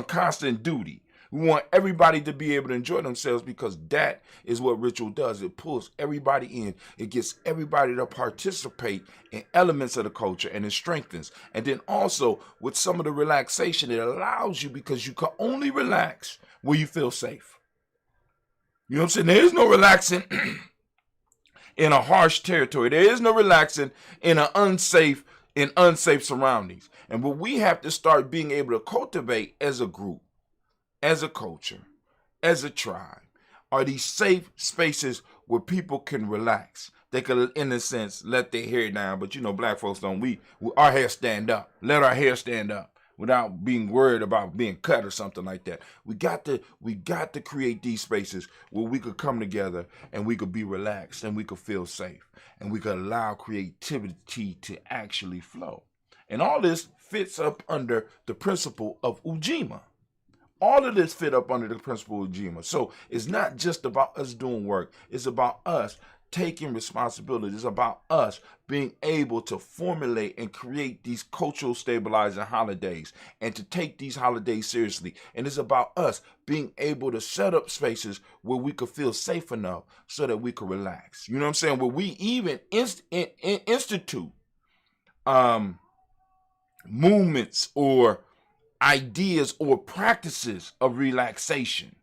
constant duty. We want everybody to be able to enjoy themselves, because that is what ritual does. It pulls everybody in. It gets everybody to participate in elements of the culture, and it strengthens. And then also with some of the relaxation, it allows you, because you can only relax where you feel safe. You know what I'm saying? There is no relaxing in a harsh territory. There is no relaxing in unsafe surroundings. And what we have to start being able to cultivate as a group, as a culture, as a tribe, are these safe spaces where people can relax. They can, in a sense, let their hair down. But black folks don't. Our hair stand up. Let our hair stand up without being worried about being cut or something like that. We got to create these spaces where we could come together and we could be relaxed and we could feel safe and we could allow creativity to actually flow. And all this fits up under the principle of Ujima. All of this fit up under the principle of Ujima. So it's not just about us doing work. It's about us taking responsibility. It's about us being able to formulate and create these cultural stabilizing holidays and to take these holidays seriously. And it's about us being able to set up spaces where we could feel safe enough so that we could relax. You know what I'm saying? Where we even institute movements or ideas or practices of relaxation.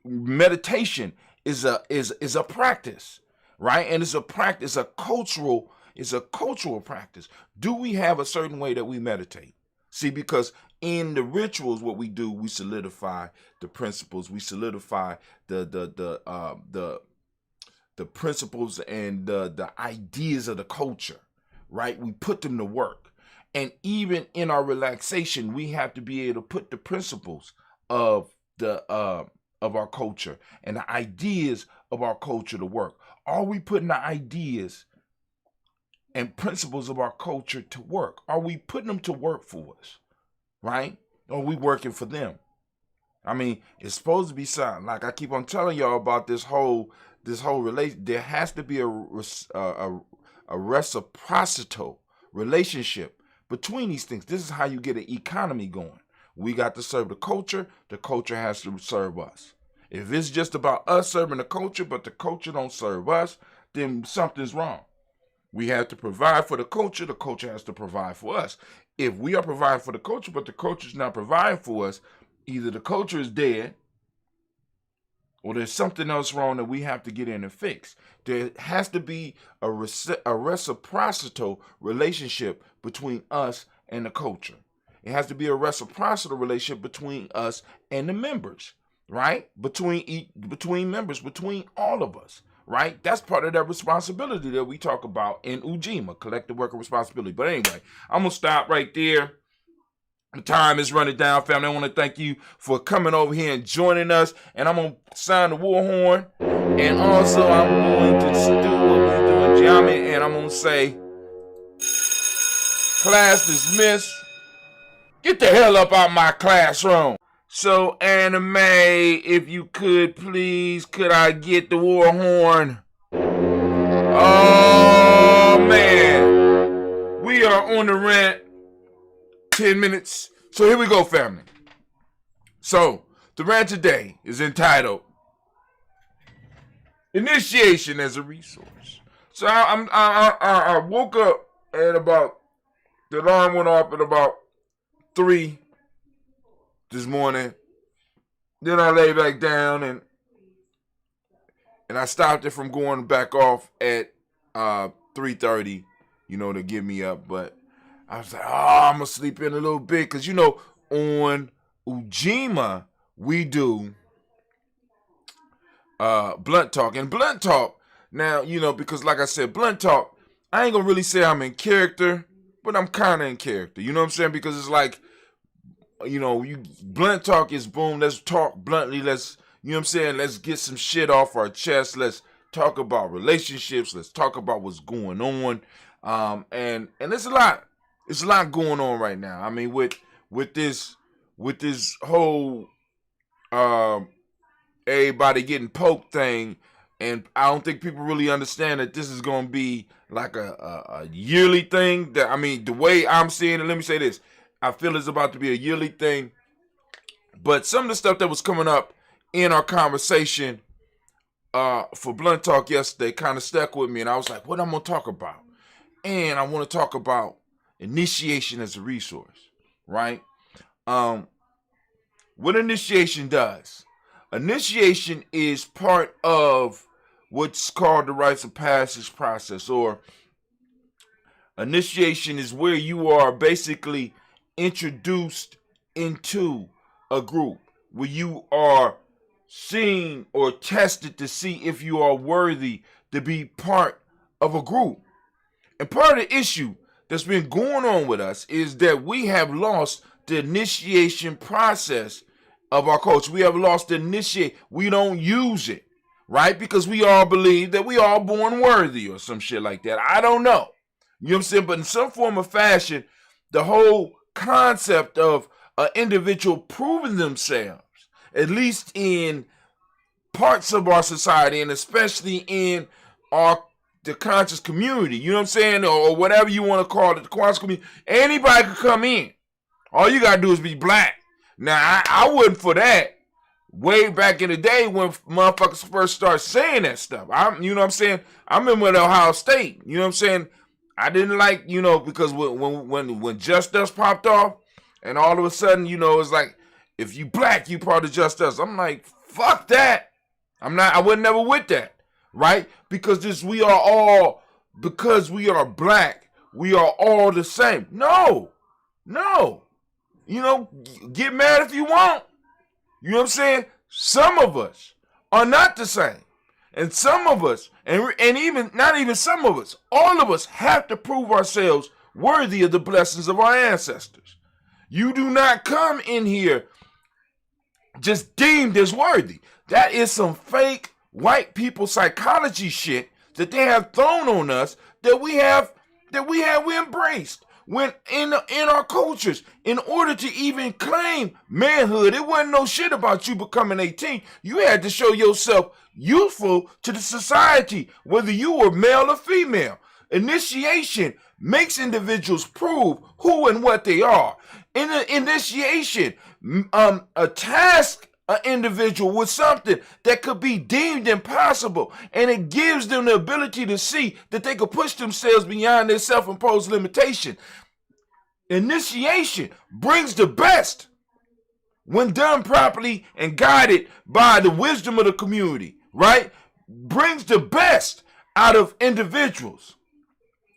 Meditation is a practice, right? And it's a practice, a cultural practice. Do we have a certain way that we meditate? See, because in the rituals, what we do, we solidify the principles, we solidify the principles and the ideas of the culture, right? We put them to work. And even in our relaxation, we have to be able to put the principles of our culture and the ideas of our culture to work. Are we putting the ideas and principles of our culture to work? Are we putting them to work for us, right? Or are we working for them? I mean, it's supposed to be something. Like I keep on telling y'all about this whole relation. There has to be a reciprocal relationship between these things. This is how you get an economy going. We got to serve the culture has to serve us. If it's just about us serving the culture, but the culture don't serve us, then something's wrong. We have to provide for the culture has to provide for us. If we are providing for the culture, but the culture's not providing for us, either the culture is dead, or there's something else wrong that we have to get in and fix. There has to be a reciprocal relationship between us and the culture. It has to be a reciprocal relationship between us and the members, right? Between members, between all of us, right? That's part of that responsibility that we talk about in Ujima, collective worker responsibility. But anyway, I'm going to stop right there. The time is running down, family. I want to thank you for coming over here and joining us. And I'm going to sound the war horn. And also, I'm going to do what we do in Giame. And I'm going to say, class dismissed. Get the hell up out my classroom. So, Anime, if you could, please, could I get the war horn? Oh man, we are on the rant. 10 minutes. So here we go, family. So the rant today is entitled "Initiation as a Resource." So I woke up at about, the alarm went off at about 3 this morning. Then I lay back down and I stopped it from going back off at 3:30, to get me up. But I was like, I'm gonna sleep in a little bit, because on Ujima we do blunt talk. And blunt talk, now, because like I said, blunt talk, I ain't gonna really say I'm in character, but I'm kind of in character. You know what I'm saying? Because it's like, blunt talk is boom, let's talk bluntly, let's, let's get some shit off our chest, let's talk about relationships, let's talk about what's going on. And there's a lot going on right now. I mean, with this whole everybody getting poked thing, and I don't think people really understand that this is going to be like a yearly thing. That, I mean, the way I'm seeing it, let me say this, I feel it's about to be a yearly thing. But some of the stuff that was coming up in our conversation for Blunt Talk yesterday kind of stuck with me, and I was like, what I'm going to talk about? And I want to talk about initiation as a resource, right? What initiation does. Initiation is part of what's called the rites of passage process, or initiation is where you are basically introduced into a group, where you are seen or tested to see if you are worthy to be part of a group. And part of the issue that's been going on with us is that we have lost the initiation process of our culture. We have lost the initiate. We don't use it, right? Because we all believe that we all born worthy or some shit like that. I don't know. You know what I'm saying? But in some form of fashion, the whole concept of an individual proving themselves, at least in parts of our society, and especially in the conscious community, you know what I'm saying, or whatever you want to call it, the conscious community, anybody could come in. All you got to do is be black. Now, I wasn't for that way back in the day when motherfuckers first started saying that stuff. You know what I'm saying? I remember at Ohio State, you know what I'm saying? I didn't like, because when Just Us popped off, and all of a sudden, it's like, if you black, you part of Just Us. I'm like, fuck that. I wasn't never with that, right? Because we are black, we are all the same. No. Get mad if you want. You know what I'm saying? Some of us are not the same. And some of us, and even not even some of us, all of us have to prove ourselves worthy of the blessings of our ancestors. You do not come in here just deemed as worthy. That is some fake white people psychology shit that they have thrown on us, that we embraced. When in our cultures, in order to even claim manhood, it wasn't no shit about you becoming 18. You had to show yourself useful to the society, whether you were male or female. Initiation makes individuals prove who and what they are. In an initiation, a task an individual with something that could be deemed impossible, and it gives them the ability to see that they could push themselves beyond their self-imposed limitation. Initiation brings the best when done properly and guided by the wisdom of the community, right? Brings the best out of individuals,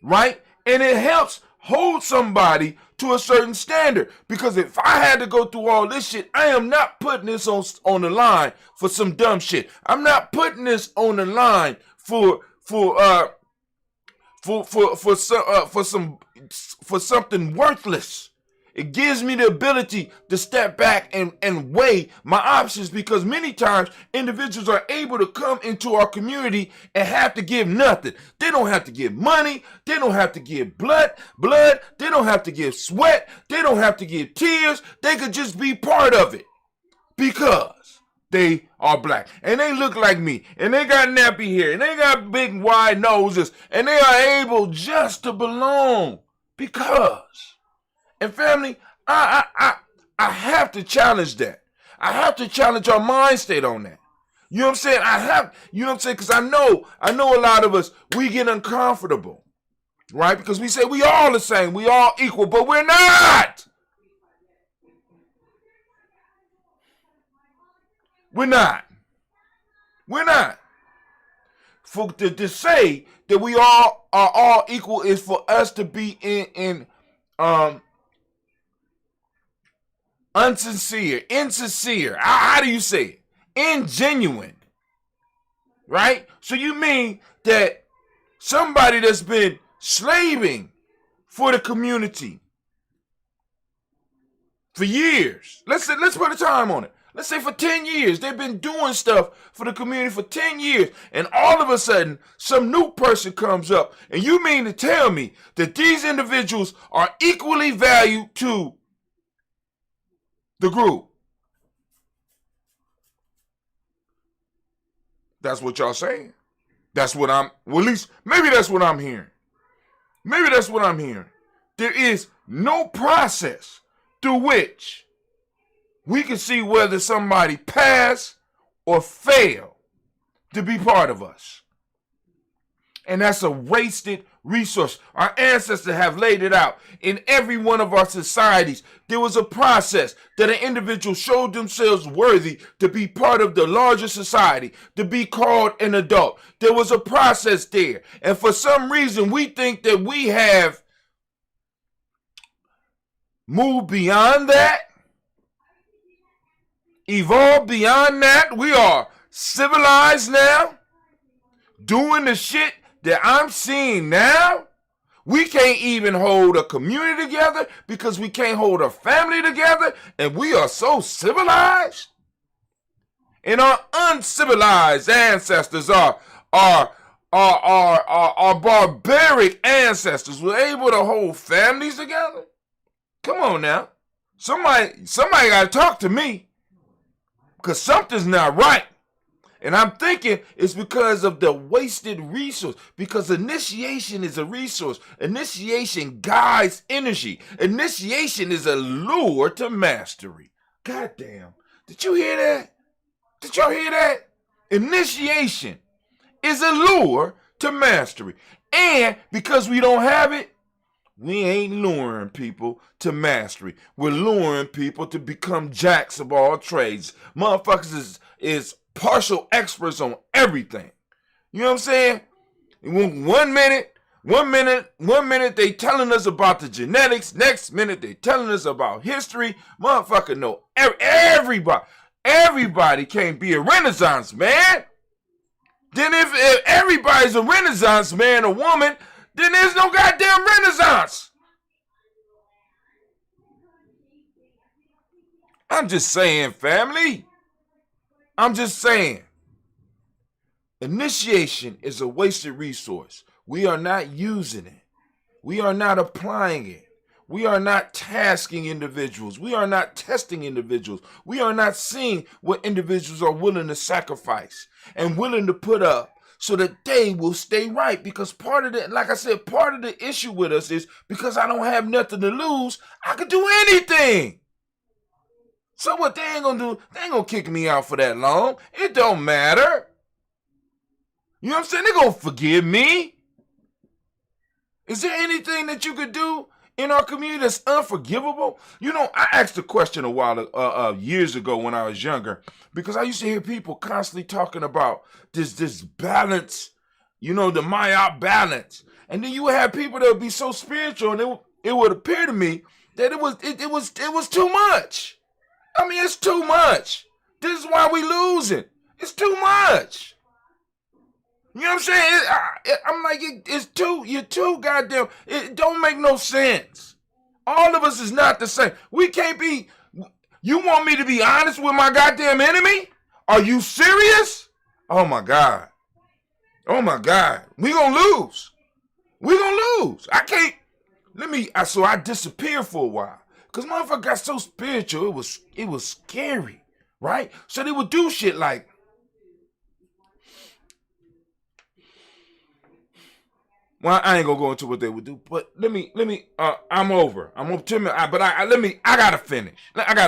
right? And it helps hold somebody to a certain standard. Because if I had to go through all this shit, I am not putting this on the line for some dumb shit. I'm not putting this on the line for something worthless. It gives me the ability to step back and weigh my options, because many times individuals are able to come into our community and have to give nothing. They don't have to give money. They don't have to give blood. They don't have to give sweat. They don't have to give tears. They could just be part of it because they are black. And they look like me. And they got nappy hair. And they got big wide noses. And they are able just to belong. Because. And family, I have to challenge that. I have to challenge our mind state on that. You know what I'm saying? You know what I'm saying? Because I know a lot of us, we get uncomfortable. Right? Because we say we all the same. We all equal. But we're not. We're not. We're not. To say that we all are all equal is for us to be in insincere. How do you say it? Ingenuine. Right? So you mean that somebody that's been slaving for the community for years. Let's put a time on it. Let's say for 10 years. They've been doing stuff for the community for 10 years. And all of a sudden, some new person comes up. And you mean to tell me that these individuals are equally valued to the group? That's what y'all saying. That's what at least, maybe that's what I'm hearing. Maybe that's what I'm hearing. There is no process through which we can see whether somebody pass or fail to be part of us. And that's a wasted resource. Our ancestors have laid it out. In every one of our societies, there was a process that an individual showed themselves worthy to be part of the larger society, to be called an adult. There was a process there. And for some reason, we think that we have moved beyond that, evolved beyond that. We are civilized now, doing the shit that I'm seeing now. We can't even hold a community together because we can't hold a family together, and we are so civilized. And our uncivilized ancestors are barbaric ancestors were able to hold families together. Come on now. Somebody got to talk to me, because something's not right. And I'm thinking it's because of the wasted resource. Because initiation is a resource. Initiation guides energy. Initiation is a lure to mastery. God damn. Did you hear that? Did y'all hear that? Initiation is a lure to mastery. And because we don't have it, we ain't luring people to mastery. We're luring people to become jacks of all trades. Motherfuckers is partial experts on everything. You know what I'm saying? One minute they telling us about the genetics. Next minute they telling us about history. Motherfucker know everybody. Everybody can't be a Renaissance man. Then if everybody's a Renaissance man or woman, then there's no goddamn Renaissance. I'm just saying, family. I'm just saying. Initiation is a wasted resource. We are not using it. We are not applying it. We are not tasking individuals. We are not testing individuals. We are not seeing what individuals are willing to sacrifice and willing to put up so that they will stay right. Because part of the, like I said, part of the issue with us is because I don't have nothing to lose, I could do anything. So what they ain't gonna do, they ain't gonna kick me out for that long. It don't matter. You know what I'm saying? They're gonna forgive me. Is there anything that you could do in our community that's unforgivable? You know, I asked a question a while years ago when I was younger, because I used to hear people constantly talking about this balance, you know, the Maya balance. And then you would have people that would be so spiritual, and it would appear to me that it was too much. I mean, it's too much. This is why we losing. It's too much. You know what I'm saying? I'm like, you're too goddamn, it don't make no sense. All of us is not the same. We can't be, you want me to be honest with my goddamn enemy? Are you serious? Oh my God. Oh my God. We gonna lose. We gonna lose. I can't, so I disappeared for a while. Because motherfucker got so spiritual, it was scary. right? So they would do shit like, well, I ain't gonna go into what they would do, but let me, I'm over to me, but I gotta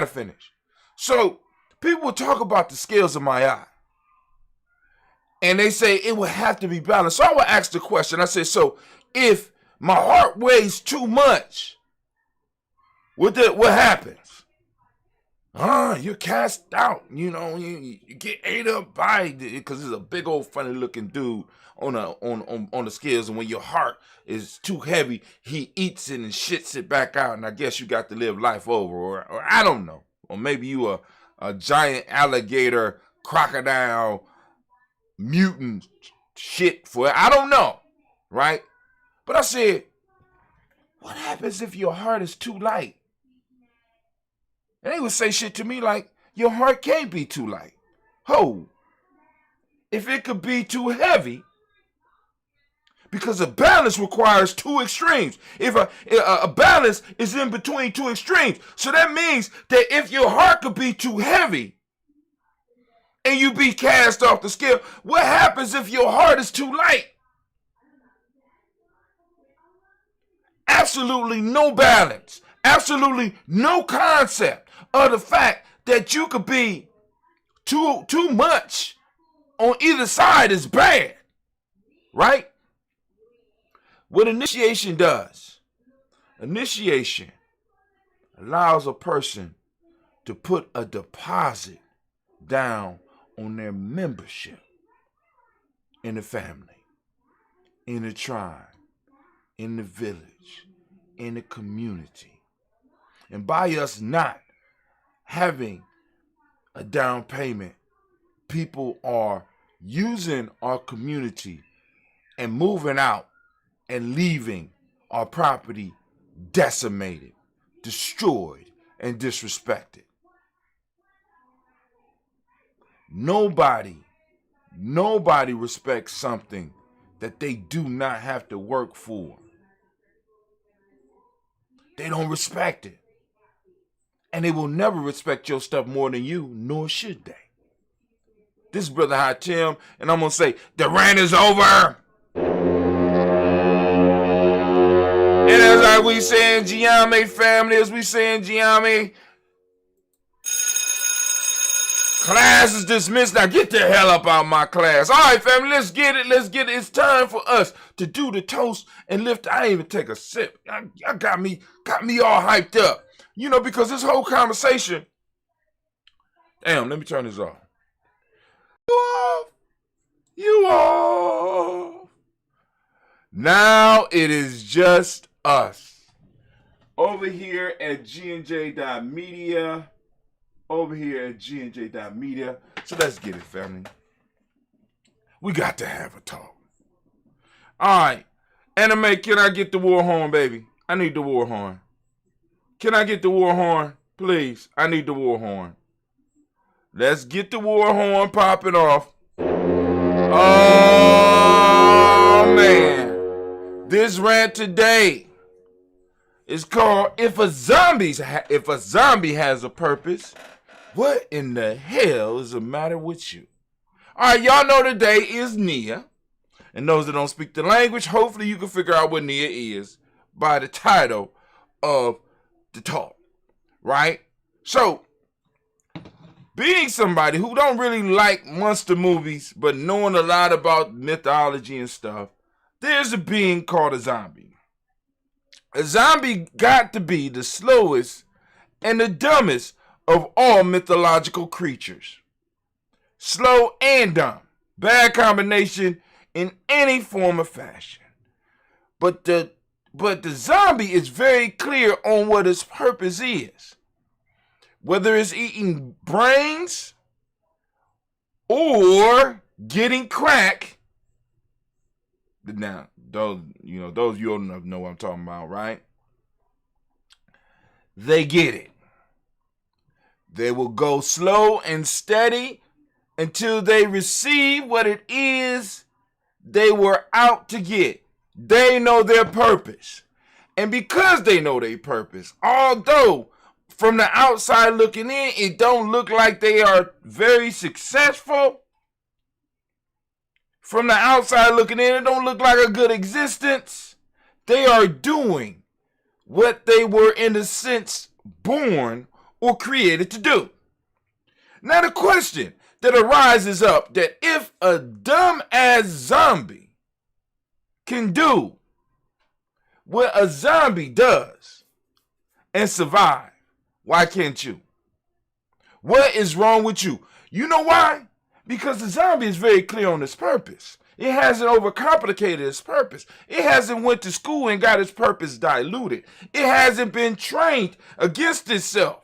finish. So people would talk about the scales of my eye, and they say it would have to be balanced. So I would ask the question. I said, so if my heart weighs too much, what happens? You're cast out. You know, you get ate up by it because it's a big old funny looking dude on the scales, and when your heart is too heavy, he eats it and shits it back out, and I guess you got to live life over, or I don't know, or maybe you a giant alligator, crocodile, mutant shit for it. I don't know, right? But I said, what happens if your heart is too light? And they would say shit to me like, your heart can't be too light. Ho, if it could be too heavy, because a balance requires two extremes. If a balance is in between two extremes, so that means that if your heart could be too heavy and you be cast off the scale, what happens if your heart is too light? Absolutely no balance. Absolutely no concept of the fact that you could be too much on either side is bad, right? What initiation does, initiation allows a person to put a deposit down on their membership in the family, in the tribe, in the village, in the community. And by us not having a down payment, people are using our community and moving out and leaving our property decimated, destroyed, and disrespected. Nobody respects something that they do not have to work for. They don't respect it. And they will never respect your stuff more than you, nor should they. This is Brother High Tim, and I'm going to say, the rant is over. And as we say in Giame family, class is dismissed. Now get the hell up out of my class. All right, family, let's get it. It's time for us to do the toast and lift. I ain't even take a sip. I got me all hyped up. You know, because this whole conversation. Damn, let me turn this off. You off. Now it is just us. Over here at GNJ.media. So let's get it, family. We got to have a talk. All right. Anime, can I get the war horn, baby? I need the war horn. Can I get the war horn? Please, I need the war horn. Let's get the war horn popping off. Oh, man. This rant today is called If a Zombie Has a Purpose, What in the Hell is the Matter with You? All right, y'all know today is Nia. And those that don't speak the language, hopefully you can figure out what Nia is by the title of the talk, right? So, being somebody who don't really like monster movies, but knowing a lot about mythology and stuff, there's a being called a zombie. A zombie got to be the slowest and the dumbest of all mythological creatures. Slow and dumb. Bad combination in any form or fashion. But the zombie is very clear on what its purpose is. Whether it's eating brains or getting crack. Now, those you old enough know what I'm talking about, right? They get it. They will go slow and steady until they receive what it is they were out to get. They know their purpose. And because they know their purpose, although From the outside looking in, it don't look like they are very successful. From the outside looking in, it don't look like a good existence. They are doing what they were, in a sense, born or created to do. Now the question that arises up, that if a dumb-ass zombie can do what a zombie does and survive, why can't you? What is wrong with you? You know why? Because the zombie is very clear on its purpose. It hasn't overcomplicated its purpose. It hasn't went to school and got its purpose diluted. It hasn't been trained against itself.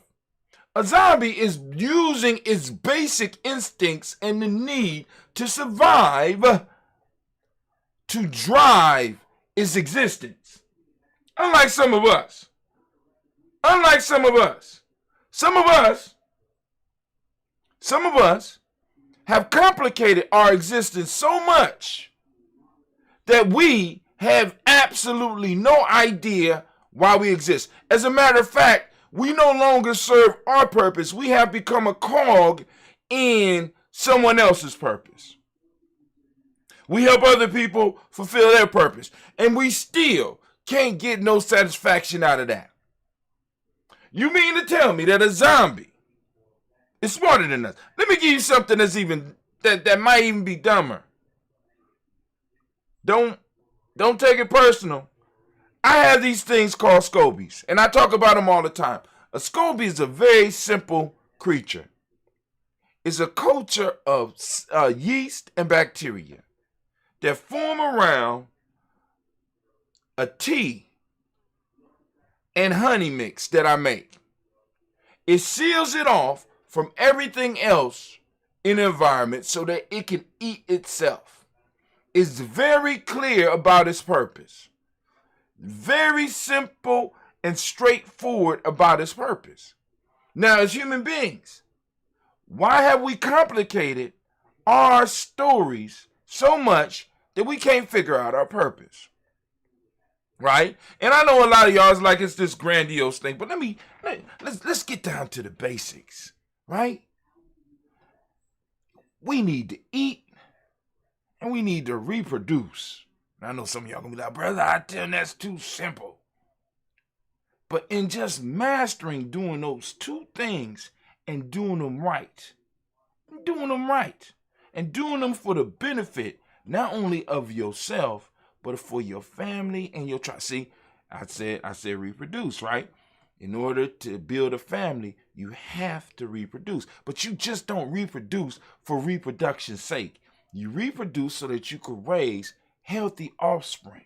A zombie is using its basic instincts and the need to survive to drive its existence. Unlike some of us. Some of us have complicated our existence so much that we have absolutely no idea why we exist. As a matter of fact, we no longer serve our purpose. We have become a cog in someone else's purpose. We help other people fulfill their purpose, and we still can't get no satisfaction out of that. You mean to tell me that a zombie is smarter than us? Let me give you something that's even that might even be dumber. Don't take it personal. I have these things called scobies, and I talk about them all the time. A scobie is a very simple creature. It's a culture of yeast and bacteria that form around a tea and honey mix that I make. It seals it off from everything else in the environment so that it can eat itself. It's very clear about its purpose. Very simple and straightforward about its purpose. Now, as human beings, why have we complicated our stories so much that we can't figure out our purpose? Right? And I know a lot of y'all is like it's this grandiose thing, but let's get down to the basics, right? We need to eat and we need to reproduce. And I know some of y'all gonna be like, brother, I tell you that's too simple. But in just mastering doing those two things and doing them right, and doing them for the benefit not only of yourself, but for your family and your tribe. See, I said reproduce, right? In order to build a family, you have to reproduce. But you just don't reproduce for reproduction's sake. You reproduce so that you could raise healthy offspring.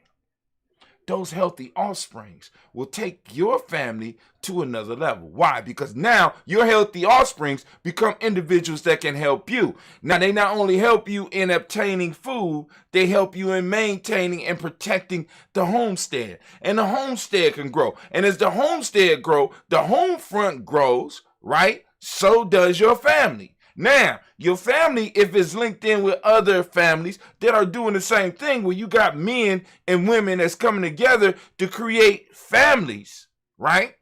Those healthy offsprings will take your family to another level. Why? Because now your healthy offsprings become individuals that can help you. Now, they not only help you in obtaining food, they help you in maintaining and protecting the homestead. And the homestead can grow. And as the homestead grows, the home front grows, right? So does your family. Now, your family, if it's linked in with other families that are doing the same thing, where you got men and women that's coming together to create families, right?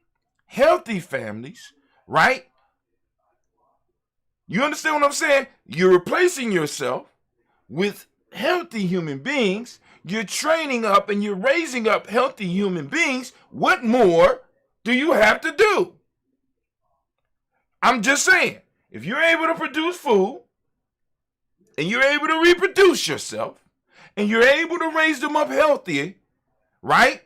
Healthy families, right? You understand what I'm saying? You're replacing yourself with healthy human beings. You're training up and you're raising up healthy human beings. What more do you have to do? I'm just saying. If you're able to produce food and you're able to reproduce yourself and you're able to raise them up healthy, right?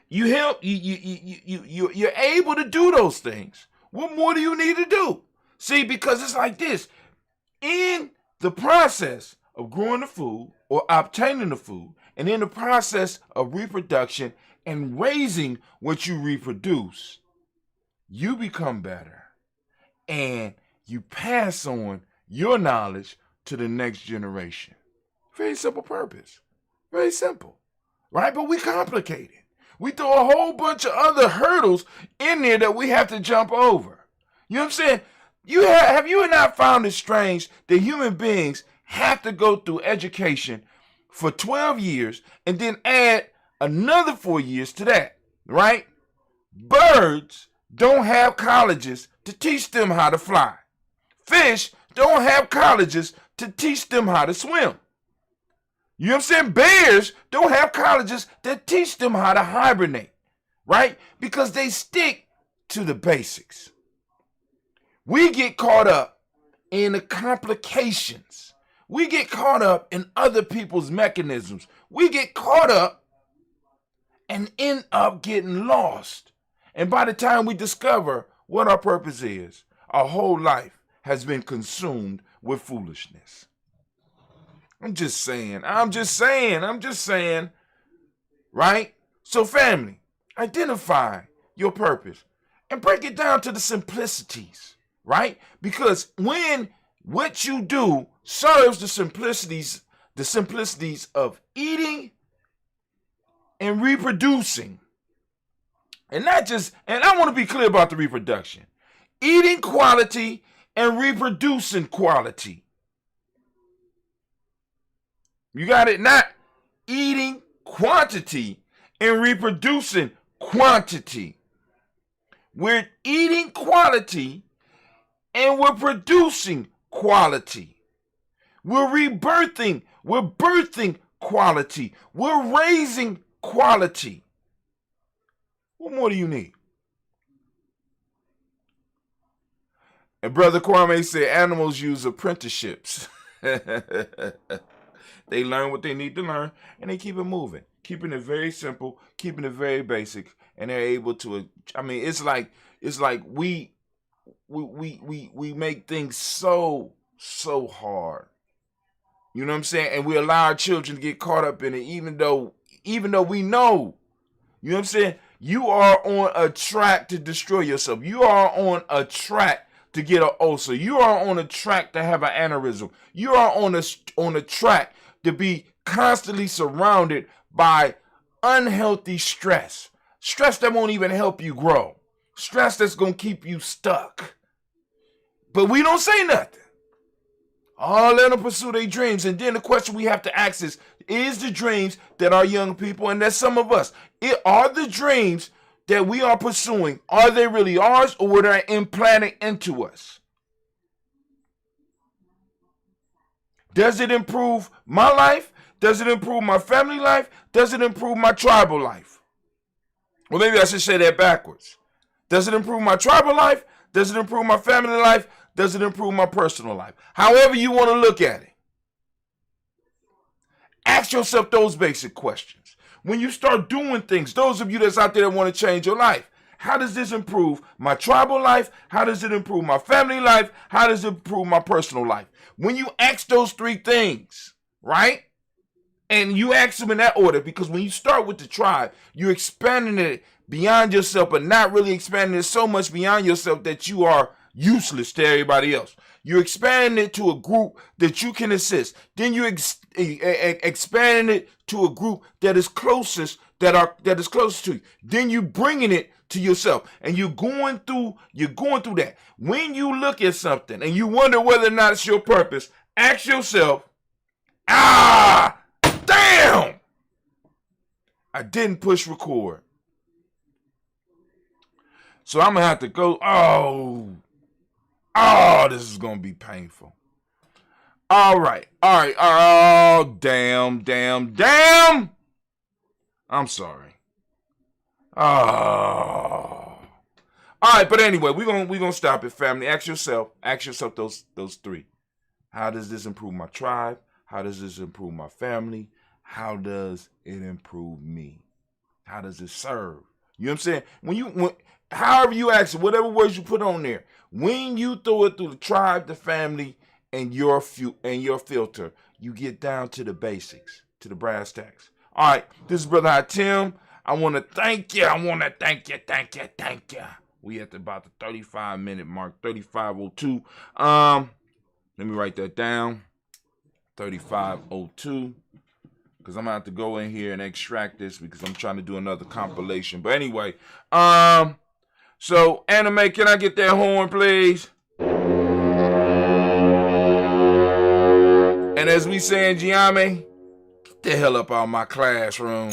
You're able to do those things. What more do you need to do? See, because it's like this. In the process of growing the food or obtaining the food, and in the process of reproduction and raising what you reproduce, you become better. And you pass on your knowledge to the next generation. Very simple purpose. Very simple. Right? But we complicate it. We throw a whole bunch of other hurdles in there that we have to jump over. You know what I'm saying? Have you not found it strange that human beings have to go through education for 12 years and then add another 4 years to that? Right? Birds don't have colleges to teach them how to fly. Fish don't have colleges to teach them how to swim. You know what I'm saying? Bears don't have colleges that teach them how to hibernate, right? Because they stick to the basics. We get caught up in the complications. We get caught up in other people's mechanisms. We get caught up and end up getting lost. And by the time we discover what our purpose is, our whole life has been consumed with foolishness. I'm just saying, right? So family, identify your purpose and break it down to the simplicities, right? Because when what you do serves the simplicities of eating and reproducing, and I want to be clear about the reproduction, eating quality and reproducing quality. You got it? Not eating quantity and reproducing quantity. We're eating quality and we're producing quality. We're birthing quality. We're raising quality. What more do you need? And Brother Kwame said animals use apprenticeships. They learn what they need to learn, and they keep it moving, keeping it very simple, keeping it very basic, and they're able to. I mean, it's like we make things so hard. You know what I'm saying? And we allow our children to get caught up in it, even though we know. You know what I'm saying? You are on a track to destroy yourself. You are on a track to get an ulcer. You are on a track to have an aneurysm. You are on a track to be constantly surrounded by unhealthy stress. Stress that won't even help you grow. Stress that's going to keep you stuck. But we don't say nothing. Oh, let them pursue their dreams. And then the question we have to ask is the dreams that our young people, and that's some of us, are the dreams that we are pursuing, are they really ours, or were they implanted into us? Does it improve my life? Does it improve my family life? Does it improve my tribal life? Well, maybe I should say that backwards. Does it improve my tribal life? Does it improve my family life? Does it improve my personal life? However you want to look at it. Ask yourself those basic questions. When you start doing things, those of you that's out there that want to change your life, how does this improve my tribal life? How does it improve my family life? How does it improve my personal life? When you ask those three things, right? And you ask them in that order, because when you start with the tribe, you're expanding it beyond yourself, but not really expanding it so much beyond yourself that you are useless to everybody else. You're expanding it to a group that you can assist. Then you expanding it to a group that is closest, that is closest to you. Then you bringing it to yourself, and you're going through that. When you look at something and you wonder whether or not it's your purpose, ask yourself, damn, I didn't push record. So I'm gonna have to go. This is gonna be painful. All right. Oh, damn. I'm sorry. All right, but anyway, we're gonna stop it, family. Ask yourself those three. How does this improve my tribe? How does this improve my family? How does it improve me? How does it serve? You know what I'm saying? However you ask it, whatever words you put on there, when you throw it through the tribe, the family, and your filter, you get down to the basics, to the brass tacks. All right, this is Brother Hatim. I want to thank you. Thank you. We at about the 35-minute mark, 35:02. Let me write that down, 35:02, because I'm going to have to go in here and extract this because I'm trying to do another compilation. But anyway, so Anime, can I get that horn, please? And as we say in Giame, get the hell up out of my classroom.